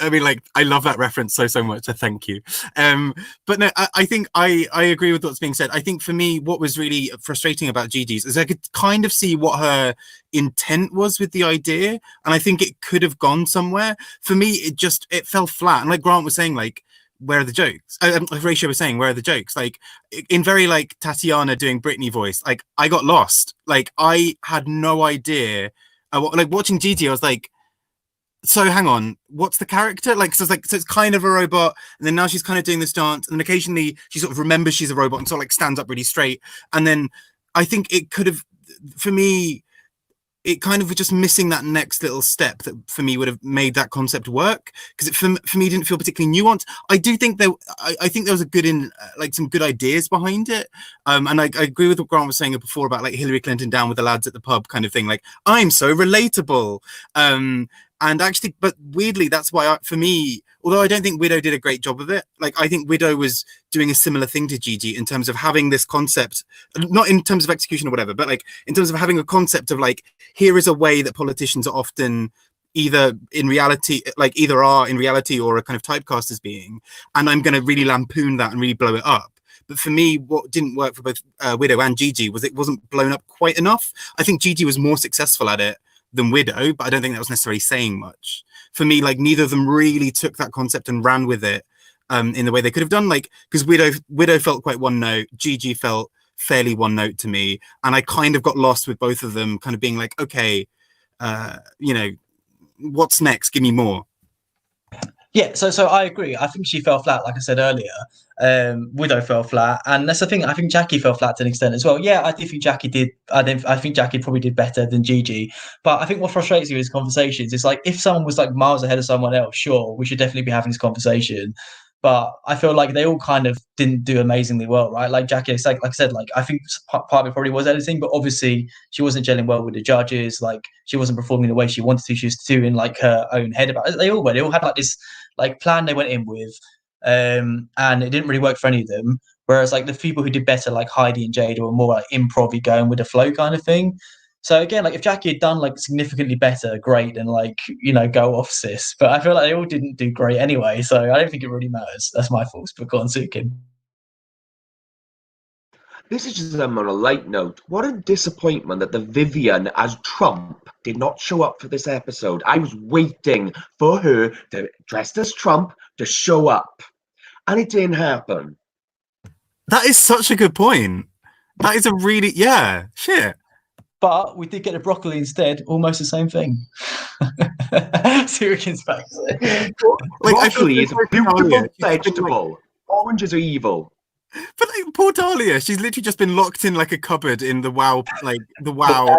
C: I mean, like, I love that reference so much. So thank you. But no, I think I agree with what's being said. I think for me, what was really frustrating about Gigi's is I could kind of see what her intent was with the idea, and I think it could have gone somewhere. For me, it fell flat. And like Grant was saying, like, where are the jokes? Horatio was saying, where are the jokes? Like, in very like Tatiana doing Britney voice, like I got lost. Like I had no idea. Like watching Gigi, I was like, so hang on, what's the character? Like, so it's kind of a robot, and then now she's kind of doing this dance, and then occasionally she sort of remembers she's a robot and sort of like stands up really straight. And then I think it could have, for me, it kind of was just missing that next little step that for me would have made that concept work, because it for me didn't feel particularly nuanced. I do think I think there was a good like some good ideas behind it, and I agree with what Grant was saying before about like Hillary Clinton down with the lads at the pub kind of thing. Like, I'm so relatable, and actually, but weirdly, that's why for me, although I don't think Widow did a great job of it, like I think Widow was doing a similar thing to Gigi in terms of having this concept, not in terms of execution or whatever, but like in terms of having a concept of like, here is a way that politicians are often either in reality, like either are in reality or are kind of typecast as being, and I'm going to really lampoon that and really blow it up. But for me, what didn't work for both Widow and Gigi was it wasn't blown up quite enough. I think Gigi was more successful at it than Widow, but I don't think that was necessarily saying much. For me, like neither of them really took that concept and ran with it in the way they could have done. Like, because Widow felt quite one note, Gigi felt fairly one note to me, and I kind of got lost with both of them, kind of being like, okay, you know, what's next? Give me more.
A: Yeah, so I agree. I think she fell flat, like I said earlier. Widow fell flat, and that's the thing. I think Jackie fell flat to an extent as well. Yeah, I do think Jackie did. I think Jackie probably did better than Gigi. But I think what frustrates you is conversations. It's like if someone was like miles ahead of someone else, sure, we should definitely be having this conversation. But I feel like they all kind of didn't do amazingly well, right? Like Jackie, like I said, like I think part of it probably was editing, but obviously she wasn't gelling well with the judges. Like she wasn't performing the way she wanted to. She was too in like her own head about it. They all were. They all had like this like plan they went in with, and it didn't really work for any of them. Whereas like the people who did better, like Heidi and Jada, were more like improv-y, going with the flow kind of thing. So again, like if Jackie had done like significantly better, great, and like go off sis. But I feel like they all didn't do great anyway, so I don't think it really matters. That's my thoughts. But go on, Sukin.
F: This is just on a light note. What a disappointment that the Vivian as Trump did not show up for this episode. I was waiting for her to dressed as Trump to show up, and it didn't happen.
C: That is such a good point. That is a really shit.
A: But we did get a broccoli instead, almost the same thing. Sukin's back.
F: Like, broccoli is a beautiful vegetable. Oranges are evil.
C: But like, poor Dahlia, she's literally just been locked in like a cupboard in the WoW, like the WoW. Come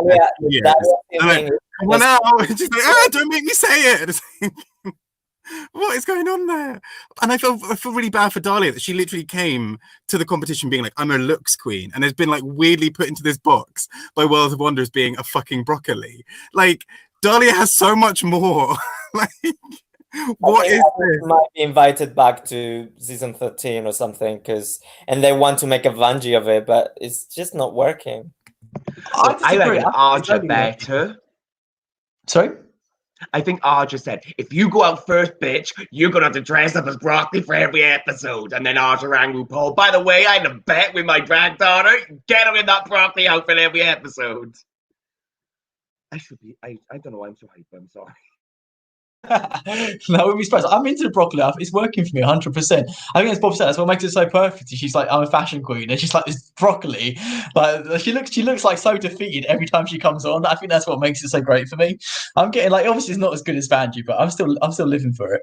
C: on out. She's like, don't make me say it. What is going on there? And I feel really bad for Dahlia that she literally came to the competition being like, I'm a looks queen, and has been like weirdly put into this box by World of Wonders being a fucking broccoli. Like, Dahlia has so much more. Like, what is this?
G: Might be invited back to season 13 or something, and they want to make a Vanjie of it, but it's just not working.
F: I reckon Arja better.
A: Sorry?
F: I think Arja said, if you go out first, bitch, you're going to have to dress up as broccoli for every episode. And then Arja rang RuPaul, by the way, I had a bet with my drag daughter. Get her in that broccoli outfit every episode. I don't know why I'm so hyper. I'm sorry.
A: No, we'd be surprised. I'm into the broccoli outfit. It's working for me 100%. I think as Bob said, that's what makes it so perfect. She's like, I'm a fashion queen, and she's like this broccoli. Like she looks like so defeated every time she comes on. I think that's what makes it so great for me. I'm getting like, obviously it's not as good as Vanjie, but I'm still living for it.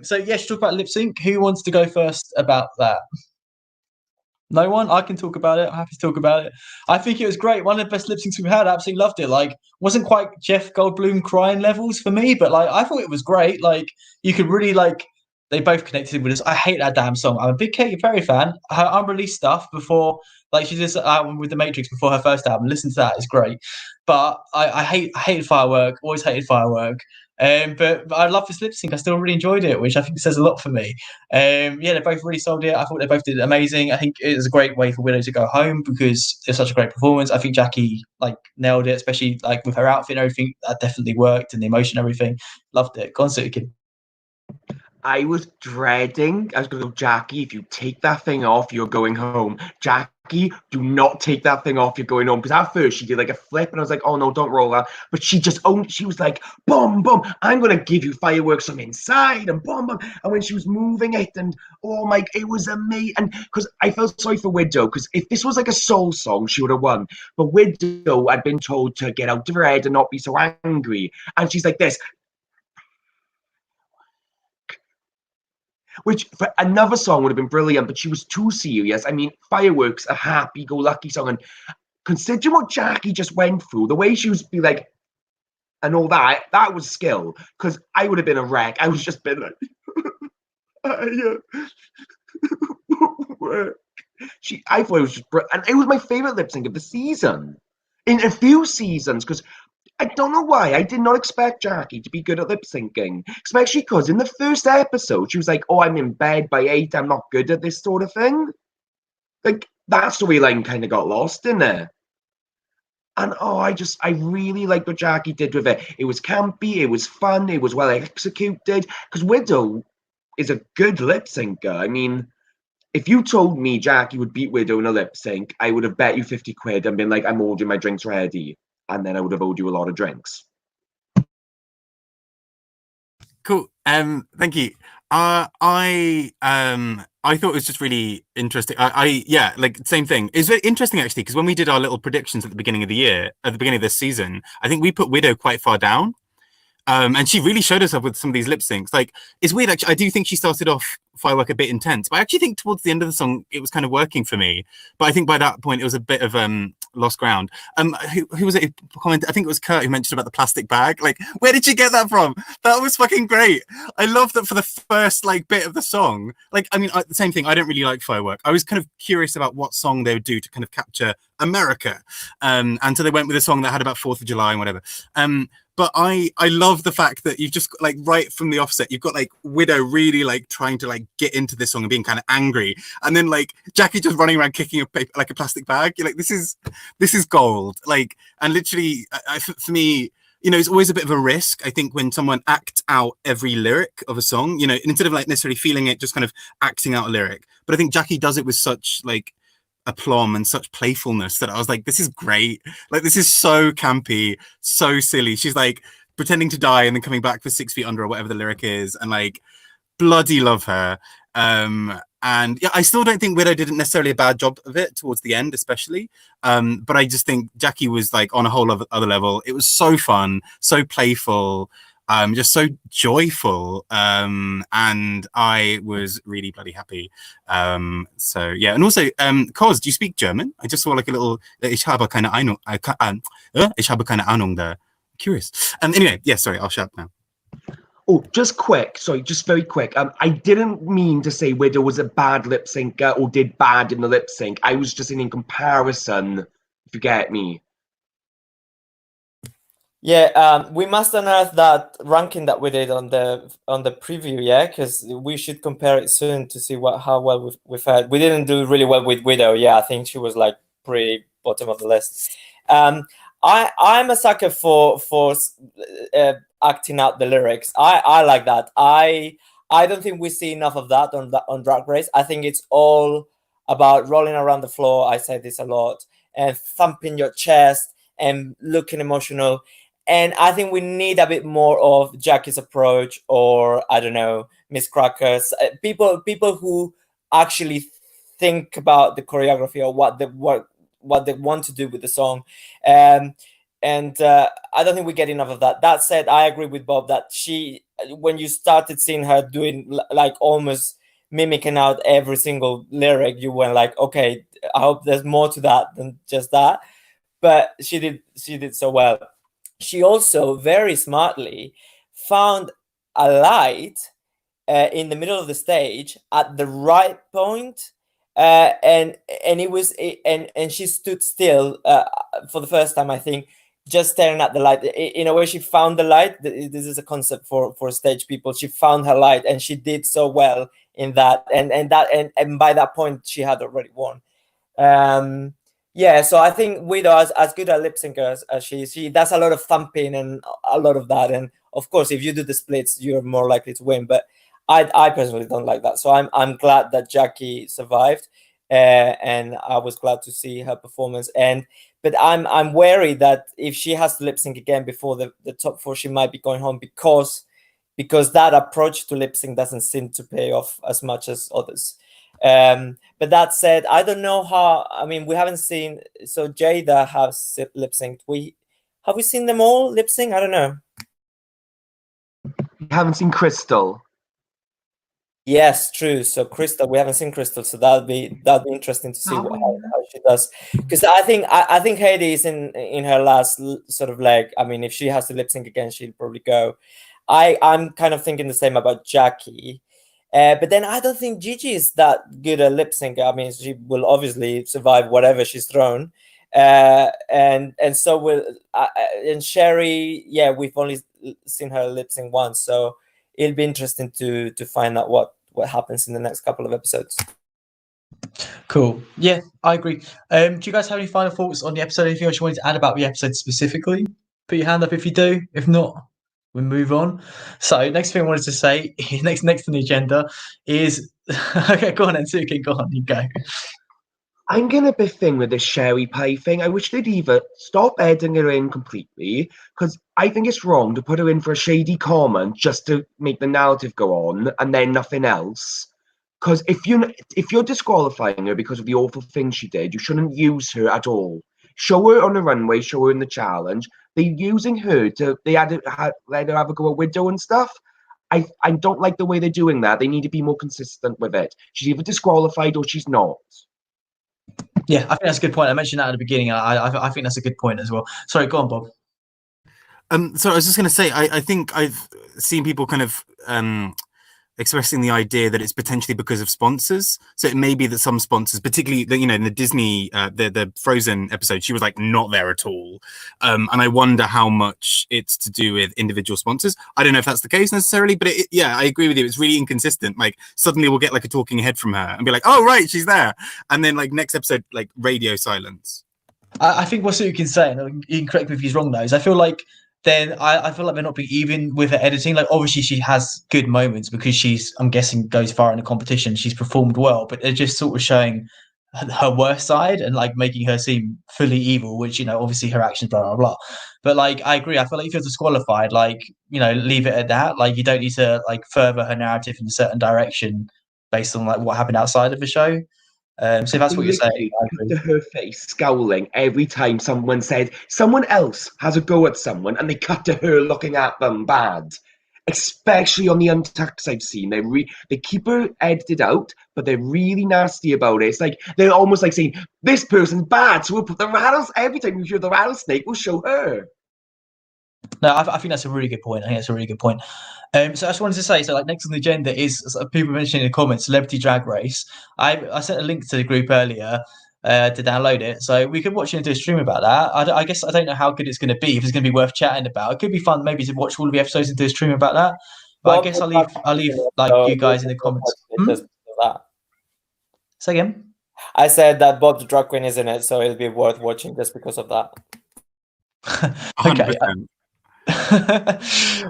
A: So yeah, talk about lip sync. Who wants to go first about that? No one? I can talk about it. I'm happy to talk about it. I think it was great. One of the best lip syncs we've had. I absolutely loved it. Like, wasn't quite Jeff Goldblum crying levels for me, but like, I thought it was great. Like, you could really like, they both connected with us. I hate that damn song. I'm a big Katy Perry fan. Her unreleased stuff before, like, she did this album with The Matrix before her first album. Listen to that. It's great. But I hated Firework. Always hated Firework. But I love this lip sync. I still really enjoyed it, which I think says a lot for me. Yeah, they both really sold it. I thought they both did amazing. I think it was a great way for Widow to go home because it's such a great performance. I think Jackie nailed it, especially with her outfit and everything. That definitely worked, and the emotion, and everything. Loved it. Go on, City Kid.
F: I was dreading. I was going to go, Jackie, if you take that thing off, you're going home. Jackie, do not take that thing off, you're going home. Because at first she did a flip, and I was like, oh no, don't roll that. But she just owned. She was like, boom, boom. I'm going to give you fireworks from inside, and boom, boom. And when she was moving it, and oh my, it was amazing. And because I felt sorry for Widow, because if this was a soul song, she would have won. But Widow had been told to get out of her head and not be so angry, and she's like this. Which for another song would have been brilliant, but she was too serious. I mean, Fireworks, a happy-go-lucky song, and considering what Jackie just went through, the way she was be like, and all that, that was skill. Because I would have been a wreck. I was just been like, I thought it was just brilliant, and it was my favorite lip sync of the season, in a few seasons, because I don't know why. I did not expect Jackie to be good at lip syncing, especially because in the first episode, she was like, oh, I'm in bed by 8. I'm not good at this sort of thing. Like, that storyline kind of got lost in there. And I really liked what Jackie did with it. It was campy, it was fun, it was well executed. Because Widow is a good lip syncer. I mean, if you told me Jackie would beat Widow in a lip sync, I would have bet you 50 quid and been like, I'm ordering my drinks ready. And then I would have owed you a lot of drinks.
C: Cool. Thank you. I thought it was just really interesting. Yeah, same thing. It's very interesting actually, because when we did our little predictions at the beginning of the year, at the beginning of this season, I think we put Widow quite far down. And she really showed herself with some of these lip syncs. It's weird, actually. I do think she started off Firework a bit intense, but I actually think towards the end of the song, it was kind of working for me. But I think by that point, it was a bit of lost ground. Who was it who commented? I think it was Kurt who mentioned about the plastic bag. Where did you get that from? That was fucking great. I love that for the first bit of the song. The same thing. I don't really like Firework. I was kind of curious about what song they would do to kind of capture America. And so they went with a song that had about 4th of July and whatever. But I love the fact that you've just right from the offset, you've got Widow really trying to get into this song and being kind of angry, and then Jackie just running around kicking a paper, a plastic bag. You're this is gold. And literally, for me, it's always a bit of a risk, I think, when someone acts out every lyric of a song, instead of necessarily feeling it, just kind of acting out a lyric. But I think Jackie does it with such aplomb and such playfulness that I was like, this is great. This is so campy, so silly. She's pretending to die and then coming back for 6 feet under or whatever the lyric is, and bloody love her. And yeah, I still don't think Widow did necessarily a bad job of it towards the end, especially. But I just think Jackie was on a whole other level. It was so fun, so playful, just so joyful, and I was really bloody happy. So yeah, and also, Koz, do you speak German? I just saw a little ich habe keine Ahnung, ich habe keine Ahnung there. Curious. Anyway, yeah, sorry, I'll shut up now.
F: Oh, just very quick. I didn't mean to say Widow was a bad lip syncer or did bad in the lip sync. I was just saying in comparison, if you get me.
G: Yeah, we must unearth that ranking that we did on the preview, yeah, because we should compare it soon to see how well we've had. We didn't do really well with Widow. Yeah, I think she was pretty bottom of the list. I'm a sucker for acting out the lyrics. I like that. I don't think we see enough of that on Drag Race. I think it's all about rolling around the floor. I say this a lot, and thumping your chest and looking emotional. And I think we need a bit more of Jackie's approach, or I don't know, Miss Crackers, people who actually think about the choreography or what they want to do with the song. And I don't think we get enough of that. That said, I agree with Bob that when you started seeing her doing almost mimicking out every single lyric, you went okay, I hope there's more to that than just that. But she did so well. She also very smartly found a light in the middle of the stage at the right point, and she stood still for the first time, I think, just staring at the light. In a way, she found the light. This is a concept for stage people. She found her light, and she did so well in that. And by that point, she had already won. Yeah, so I think Widow, as good a lip syncer as she does a lot of thumping and a lot of that. And of course, if you do the splits, you're more likely to win. But I personally don't like that. So I'm glad that Jackie survived, and I was glad to see her performance. But I'm wary that if she has to lip sync again before the top 4, she might be going home because that approach to lip sync doesn't seem to pay off as much as others. But that said, I don't know how. I mean, we haven't seen. So Jada has lip synced. Have we seen them all lip sync? I don't know.
F: You haven't seen Crystal.
G: Yes, true. So Crystal, we haven't seen Crystal, so that'll be interesting to see how she does. Because I think Heidi is in her last sort of leg. I mean, if she has to lip sync again, she'll probably go. I'm kind of thinking the same about Jackie. But then I don't think Gigi is that good a lip syncer. I mean, she will obviously survive whatever she's thrown. And so will and Sherry, yeah, we've only seen her lip sync once, so it'll be interesting to find out what happens in the next couple of episodes.
A: Cool. Yeah, I agree. Do you guys have any final thoughts on the episode? Anything else you wanted to add about the episode specifically? Put your hand up if you do. If not, we'll move on. So next thing I wanted to say, next on the agenda is okay, go on then, Suki, go on, you go.
F: I'm getting a bit thing with this Sherry Pie thing. I wish they'd either stop editing her in completely, because I think it's wrong to put her in for a shady comment just to make the narrative go on and then nothing else. Because if you're disqualifying her because of the awful thing she did, you shouldn't use her at all. Show her on the runway, show her in the challenge. They're using her they let her have a go at Widow and stuff. I don't like the way they're doing that. They need to be more consistent with it. She's either disqualified or she's not.
A: Yeah, I think that's a good point. I mentioned that at the beginning. I think that's a good point as well. Sorry, go on, Bob.
C: So I was just going to say, I think I've seen people kind of expressing the idea that it's potentially because of sponsors. So it may be that some sponsors, particularly in the Disney, the Frozen episode, she was like not there at all. And I wonder how much it's to do with individual sponsors. I don't know if that's the case necessarily, but yeah, I agree with you. It's really inconsistent. Like suddenly we'll get like a talking head from her and be like, oh right, she's there. And then like next episode, like radio silence.
A: I think what Suki can say, and you can correct me if he's wrong though, is I feel like I feel like they're not being even with her editing. Like obviously she has good moments because I'm guessing goes far in the competition. She's performed well, but they're just sort of showing her worst side and like making her seem fully evil, which obviously her actions blah blah blah. But like I agree. I feel like if you're disqualified, like leave it at that. Like you don't need to like further her narrative in a certain direction based on like what happened outside of the show. So if that's what you're saying,
F: to her face scowling every time someone said someone else has a go at someone, and they cut to her looking at them bad. Especially on the Untucked I've seen, they keep her edited out, but they're really nasty about it. It's like they're almost like saying this person's bad, so we'll put the every time you hear the rattlesnake, we'll show her.
A: No, I think that's a really good point. I think that's a really good point. So I just wanted to say, so like next on the agenda is people mentioning in the comments, Celebrity Drag Race. I sent a link to the group earlier to download it, so we could watch it and do a stream about that. I guess I don't know how good it's going to be. If it's going to be worth chatting about, it could be fun maybe to watch all of the episodes and do a stream about that. But I guess I'll leave like you guys in the comments. Say again.
G: I said that Bob the Drag Queen is in it, so it'll be worth watching just because of that.
A: Okay.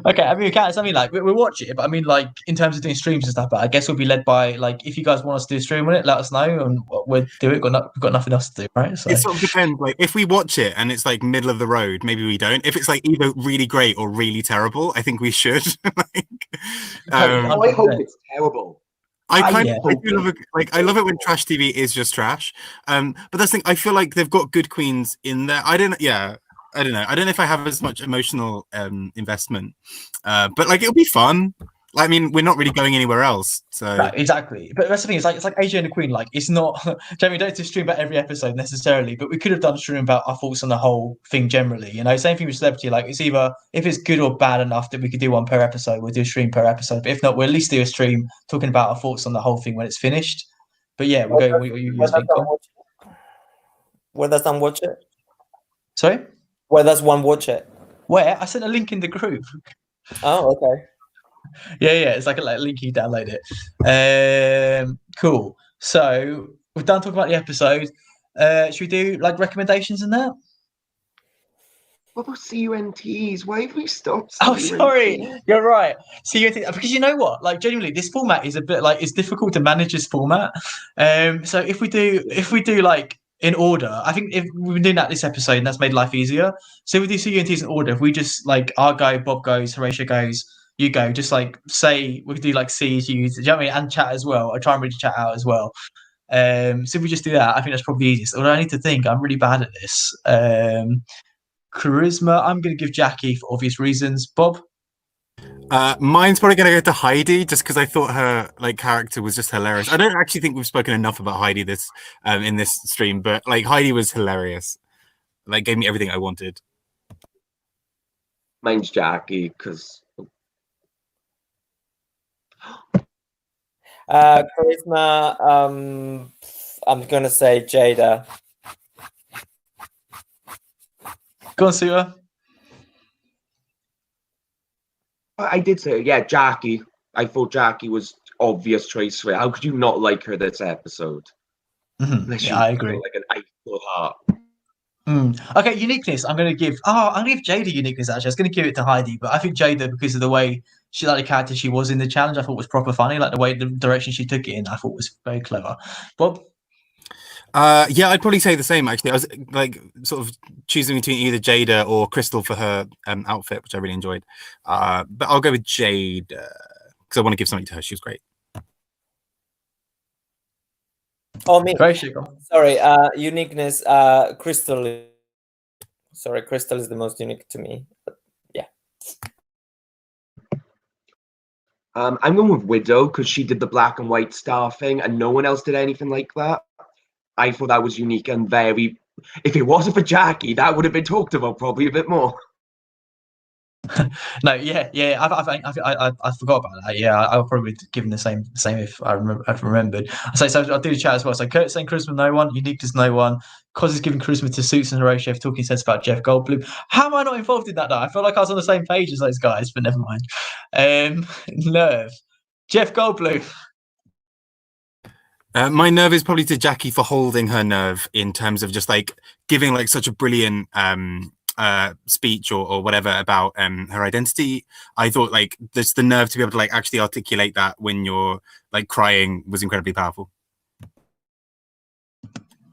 A: Okay, I mean, we can't. I mean, like we'll watch it, but I mean, like in terms of doing streams and stuff. But I guess we'll be led by like if you guys want us to do a stream on it, let us know, and we'll do it. We've got nothing else to do, right? So
C: it sort of depends. Like if we watch it and it's like middle of the road, maybe we don't. If it's like either really great or really terrible, I think we should.
F: I hope it's terrible.
C: I do love it. Like I love it when trash TV is just trash. But that's the thing. I feel like they've got good queens in there. I don't know. I don't know if I have as much emotional investment, but like it'll be fun. I mean, we're not really going anywhere else, so
A: right, exactly. But that's the thing. It's like AJ and the Queen. Like it's not. Jamie, don't do stream about every episode necessarily, but we could have done a stream about our thoughts on the whole thing generally. Same thing with Celebrity. Like it's either if it's good or bad enough that we could do one per episode, we'll do a stream per episode. But if not, we'll at least do a stream talking about our thoughts on the whole thing when it's finished. But yeah, we'll go.
G: Where does Dan watch it?
A: Sorry.
G: Where does one watch it?
A: Where? I sent a link in the group.
G: Oh, okay.
A: Yeah, it's like a link you download it. Cool. So we've done talking about the episode. Should we do like recommendations and that?
F: What about CUNTs? Why have we stopped?
A: Oh,
F: CUNT?
A: sorry, you're right. CUNT, because you know what? Like, genuinely, this format is a bit like it's difficult to manage this format. So if we do like in order, I think if we've been doing that this episode, and that's made life easier. So if we do CUNTs in order, if we just like our go, Bob goes, Horatio goes, you go, just like say we could do like C's, U's, do you know what I mean? And chat as well. I try and read the chat out as well. So if we just do that, I think that's probably easiest. Although I need to think, I'm really bad at this. Charisma, I'm going to give Jackie for obvious reasons. Bob?
C: Mine's probably going to go to Heidi, just because I thought her like character was just hilarious. I don't actually think we've spoken enough about Heidi this in this stream, but like Heidi was hilarious. Like gave me everything I wanted.
F: Mine's Jackie, because
G: Charisma, I'm gonna say Jada.
A: Go on, Sua.
F: I did say, yeah, Jackie. I thought Jackie was obvious choice for it. How could you not like her this episode? Unless
A: Yeah,
F: you
A: I agree.
F: feel like an ice cold heart.
A: Okay, uniqueness. I'm going to give Jada uniqueness. Actually, I was going to give it to Heidi, but I think Jada, because of the way she like the character she was in the challenge, I thought was proper funny. Like the direction she took it in, I thought was very clever. Bob?
C: Yeah, I'd probably say the same. Actually, I was like sort of choosing between either Jada or Crystal for her outfit, which I really enjoyed. But I'll go with Jade because I want to give something to her. She was great.
G: Oh, me.
A: Horatio.
G: Sorry, uniqueness. Crystal. Sorry, Crystal is the most unique to me. But yeah.
F: I'm going with Widow because she did the black and white star thing, and no one else did anything like that. I thought that was unique and very. If it wasn't for Jackie, that would have been talked about probably a bit more.
A: No, yeah. I forgot about that. Yeah, I'll probably give him the same if I've remembered. So I'll do the chat as well. So Kurt's saying charisma no one, uniqueness no one. Cos is giving charisma to Suits and Horatio for talking sense about Jeff Goldblum. How am I not involved in that though? I feel like I was on the same page as those guys, but never mind. Nerve. Jeff Goldblum.
C: My nerve is probably to Jackie for holding her nerve in terms of just like giving like such a brilliant speech or whatever about her identity. I thought like just the nerve to be able to like actually articulate that when you're like crying was incredibly powerful.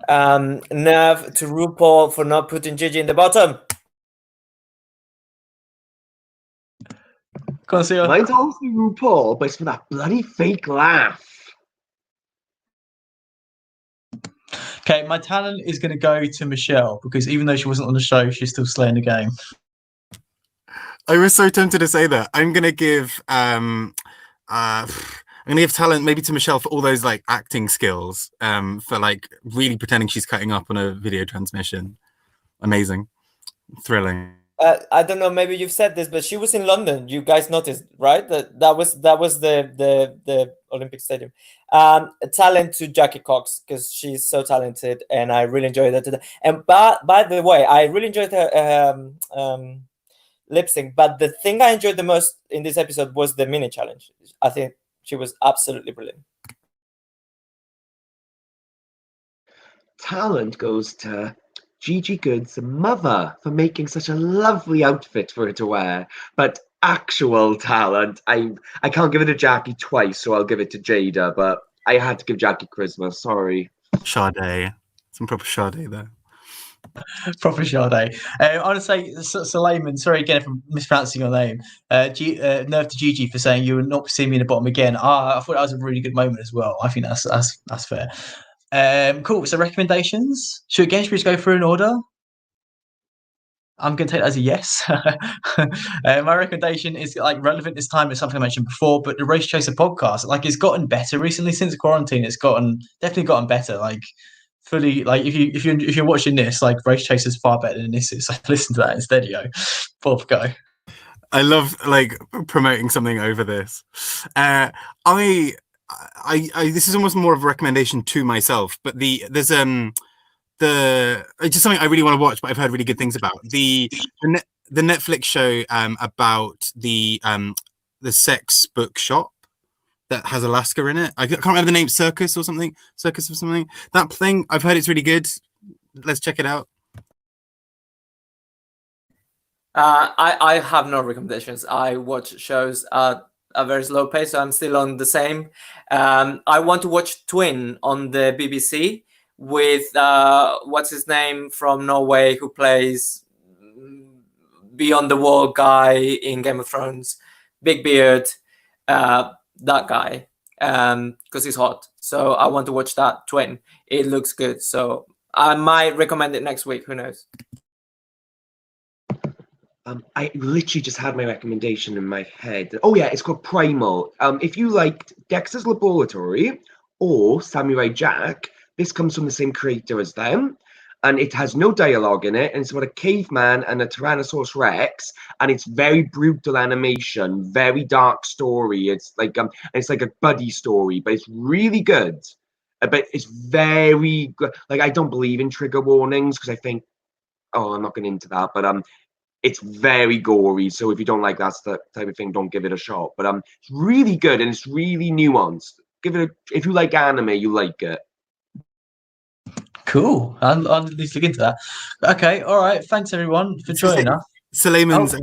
G: Nerve to RuPaul for not putting Gigi in the bottom.
A: Go on, Sia.
F: Mine's also RuPaul, but it's for that bloody fake laugh.
A: Okay, my talent is going to go to Michelle because even though she wasn't on the show, she's still slaying the game.
C: I was so tempted to say that. I'm gonna give talent maybe to Michelle for all those like acting skills. For like really pretending she's cutting up on a video transmission. Amazing, thrilling.
G: I don't know. Maybe you've said this, but she was in London. You guys noticed, right? That was the Olympic Stadium. Talent to Jackie Cox because she's so talented, and I really enjoyed that today. And by the way, I really enjoyed her lip sync. But the thing I enjoyed the most in this episode was the mini challenge. I think she was absolutely brilliant.
F: Talent goes to Gigi Good's mother for making such a lovely outfit for her to wear. But actual talent, I can't give it to Jackie twice, so I'll give it to Jada. But I had to give Jackie charisma. Sorry.
C: Sade, some proper Sade there.
A: Proper Sade. I want to say, Suleiman, sorry again for mispronouncing your name. Nerve to Gigi for saying you will not see me in the bottom again. I thought that was a really good moment as well. I think that's fair. Cool. So recommendations. Should we just go through in order? I'm going to take that as a yes. My recommendation is like relevant this time. It's something I mentioned before, but the Race Chaser podcast, like it's gotten better recently since quarantine. It's definitely gotten better. Like fully, like if you're watching this, like Race Chaser's far better than this is. So listen to that instead, yo. Bob, go.
C: I love like promoting something over this. I this is almost more of a recommendation to myself, but there's it's just something I really want to watch, but I've heard really good things about the Netflix show about the sex book shop that has Alaska in it. I can't remember the name, Circus or something. That thing, I've heard it's really good. Let's check it out.
G: I have no recommendations. I watch shows at a very slow pace, so I'm still on the same. I want to watch Twin on the BBC with what's his name from Norway who plays Beyond the Wall guy in Game of Thrones, big beard, that guy, because he's hot. So I want to watch that Twin. It looks good, so I might recommend it next week. Who knows?
F: I literally just had my recommendation in my head. Oh yeah, it's called Primal. If you liked Dexter's Laboratory or Samurai Jack, this comes from the same creator as them, and it has no dialogue in it, and it's about a caveman and a Tyrannosaurus Rex, and it's very brutal animation, very dark story. It's like a buddy story, but it's really good. But it's very good. Like, I don't believe in trigger warnings because I think, oh, I'm not going into that, but it's very gory, so if you don't like that type of thing, don't give it a shot. But it's really good and it's really nuanced. If you like anime, you like it.
A: Cool. I'll at least look into that. Okay, all right. Thanks everyone for joining us.
C: Suleiman's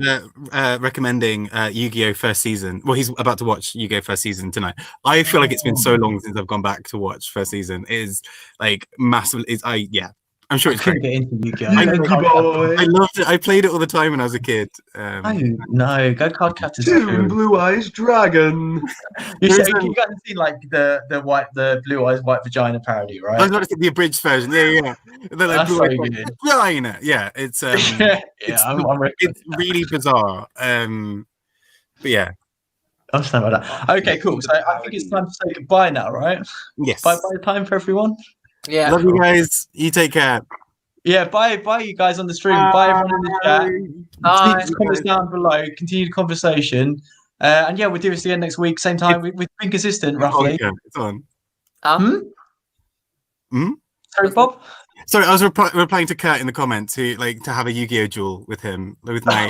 C: recommending Yu-Gi-Oh! First season. Well, he's about to watch Yu-Gi-Oh! First season tonight. I feel like it's been so long since I've gone back to watch first season. It is like massive. I'm sure it's great.
A: Get into Yu-Gi-Oh!
C: I loved it. I played it all the time when I was a kid.
A: No, go Cardcaptors.
F: Two Blue Eyes Dragon.
A: You guys have seen like the Blue Eyes White Vagina parody, right?
C: I'm not the abridged version. Yeah. They're like
A: That's
C: Blue
A: so
C: Eyes
A: good.
C: Vagina. Yeah, it's it's really bizarre. But yeah.
A: I'm saying about that. Okay, cool. So I think it's time to say goodbye now, right?
C: Yes.
A: Bye time for everyone.
G: Yeah.
C: Love you guys. You take care.
A: Yeah, bye you guys on the stream. Bye everyone in the chat.
G: Bye.
A: Leave comments down below. Continue the conversation. And yeah, we'll do this again next week, same time. We've been consistent, roughly.
C: It's on.
A: Sorry, Bob.
C: Sorry, I was replying to Kurt in the comments to have a Yu-Gi-Oh! Duel with him with my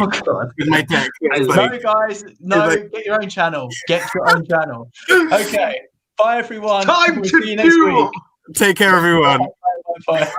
C: deck.
A: No, guys, get your own channel. Get your own channel. Okay, bye everyone.
F: Time
A: we'll
F: to
A: see you next week.
C: Take care, everyone.
A: Bye.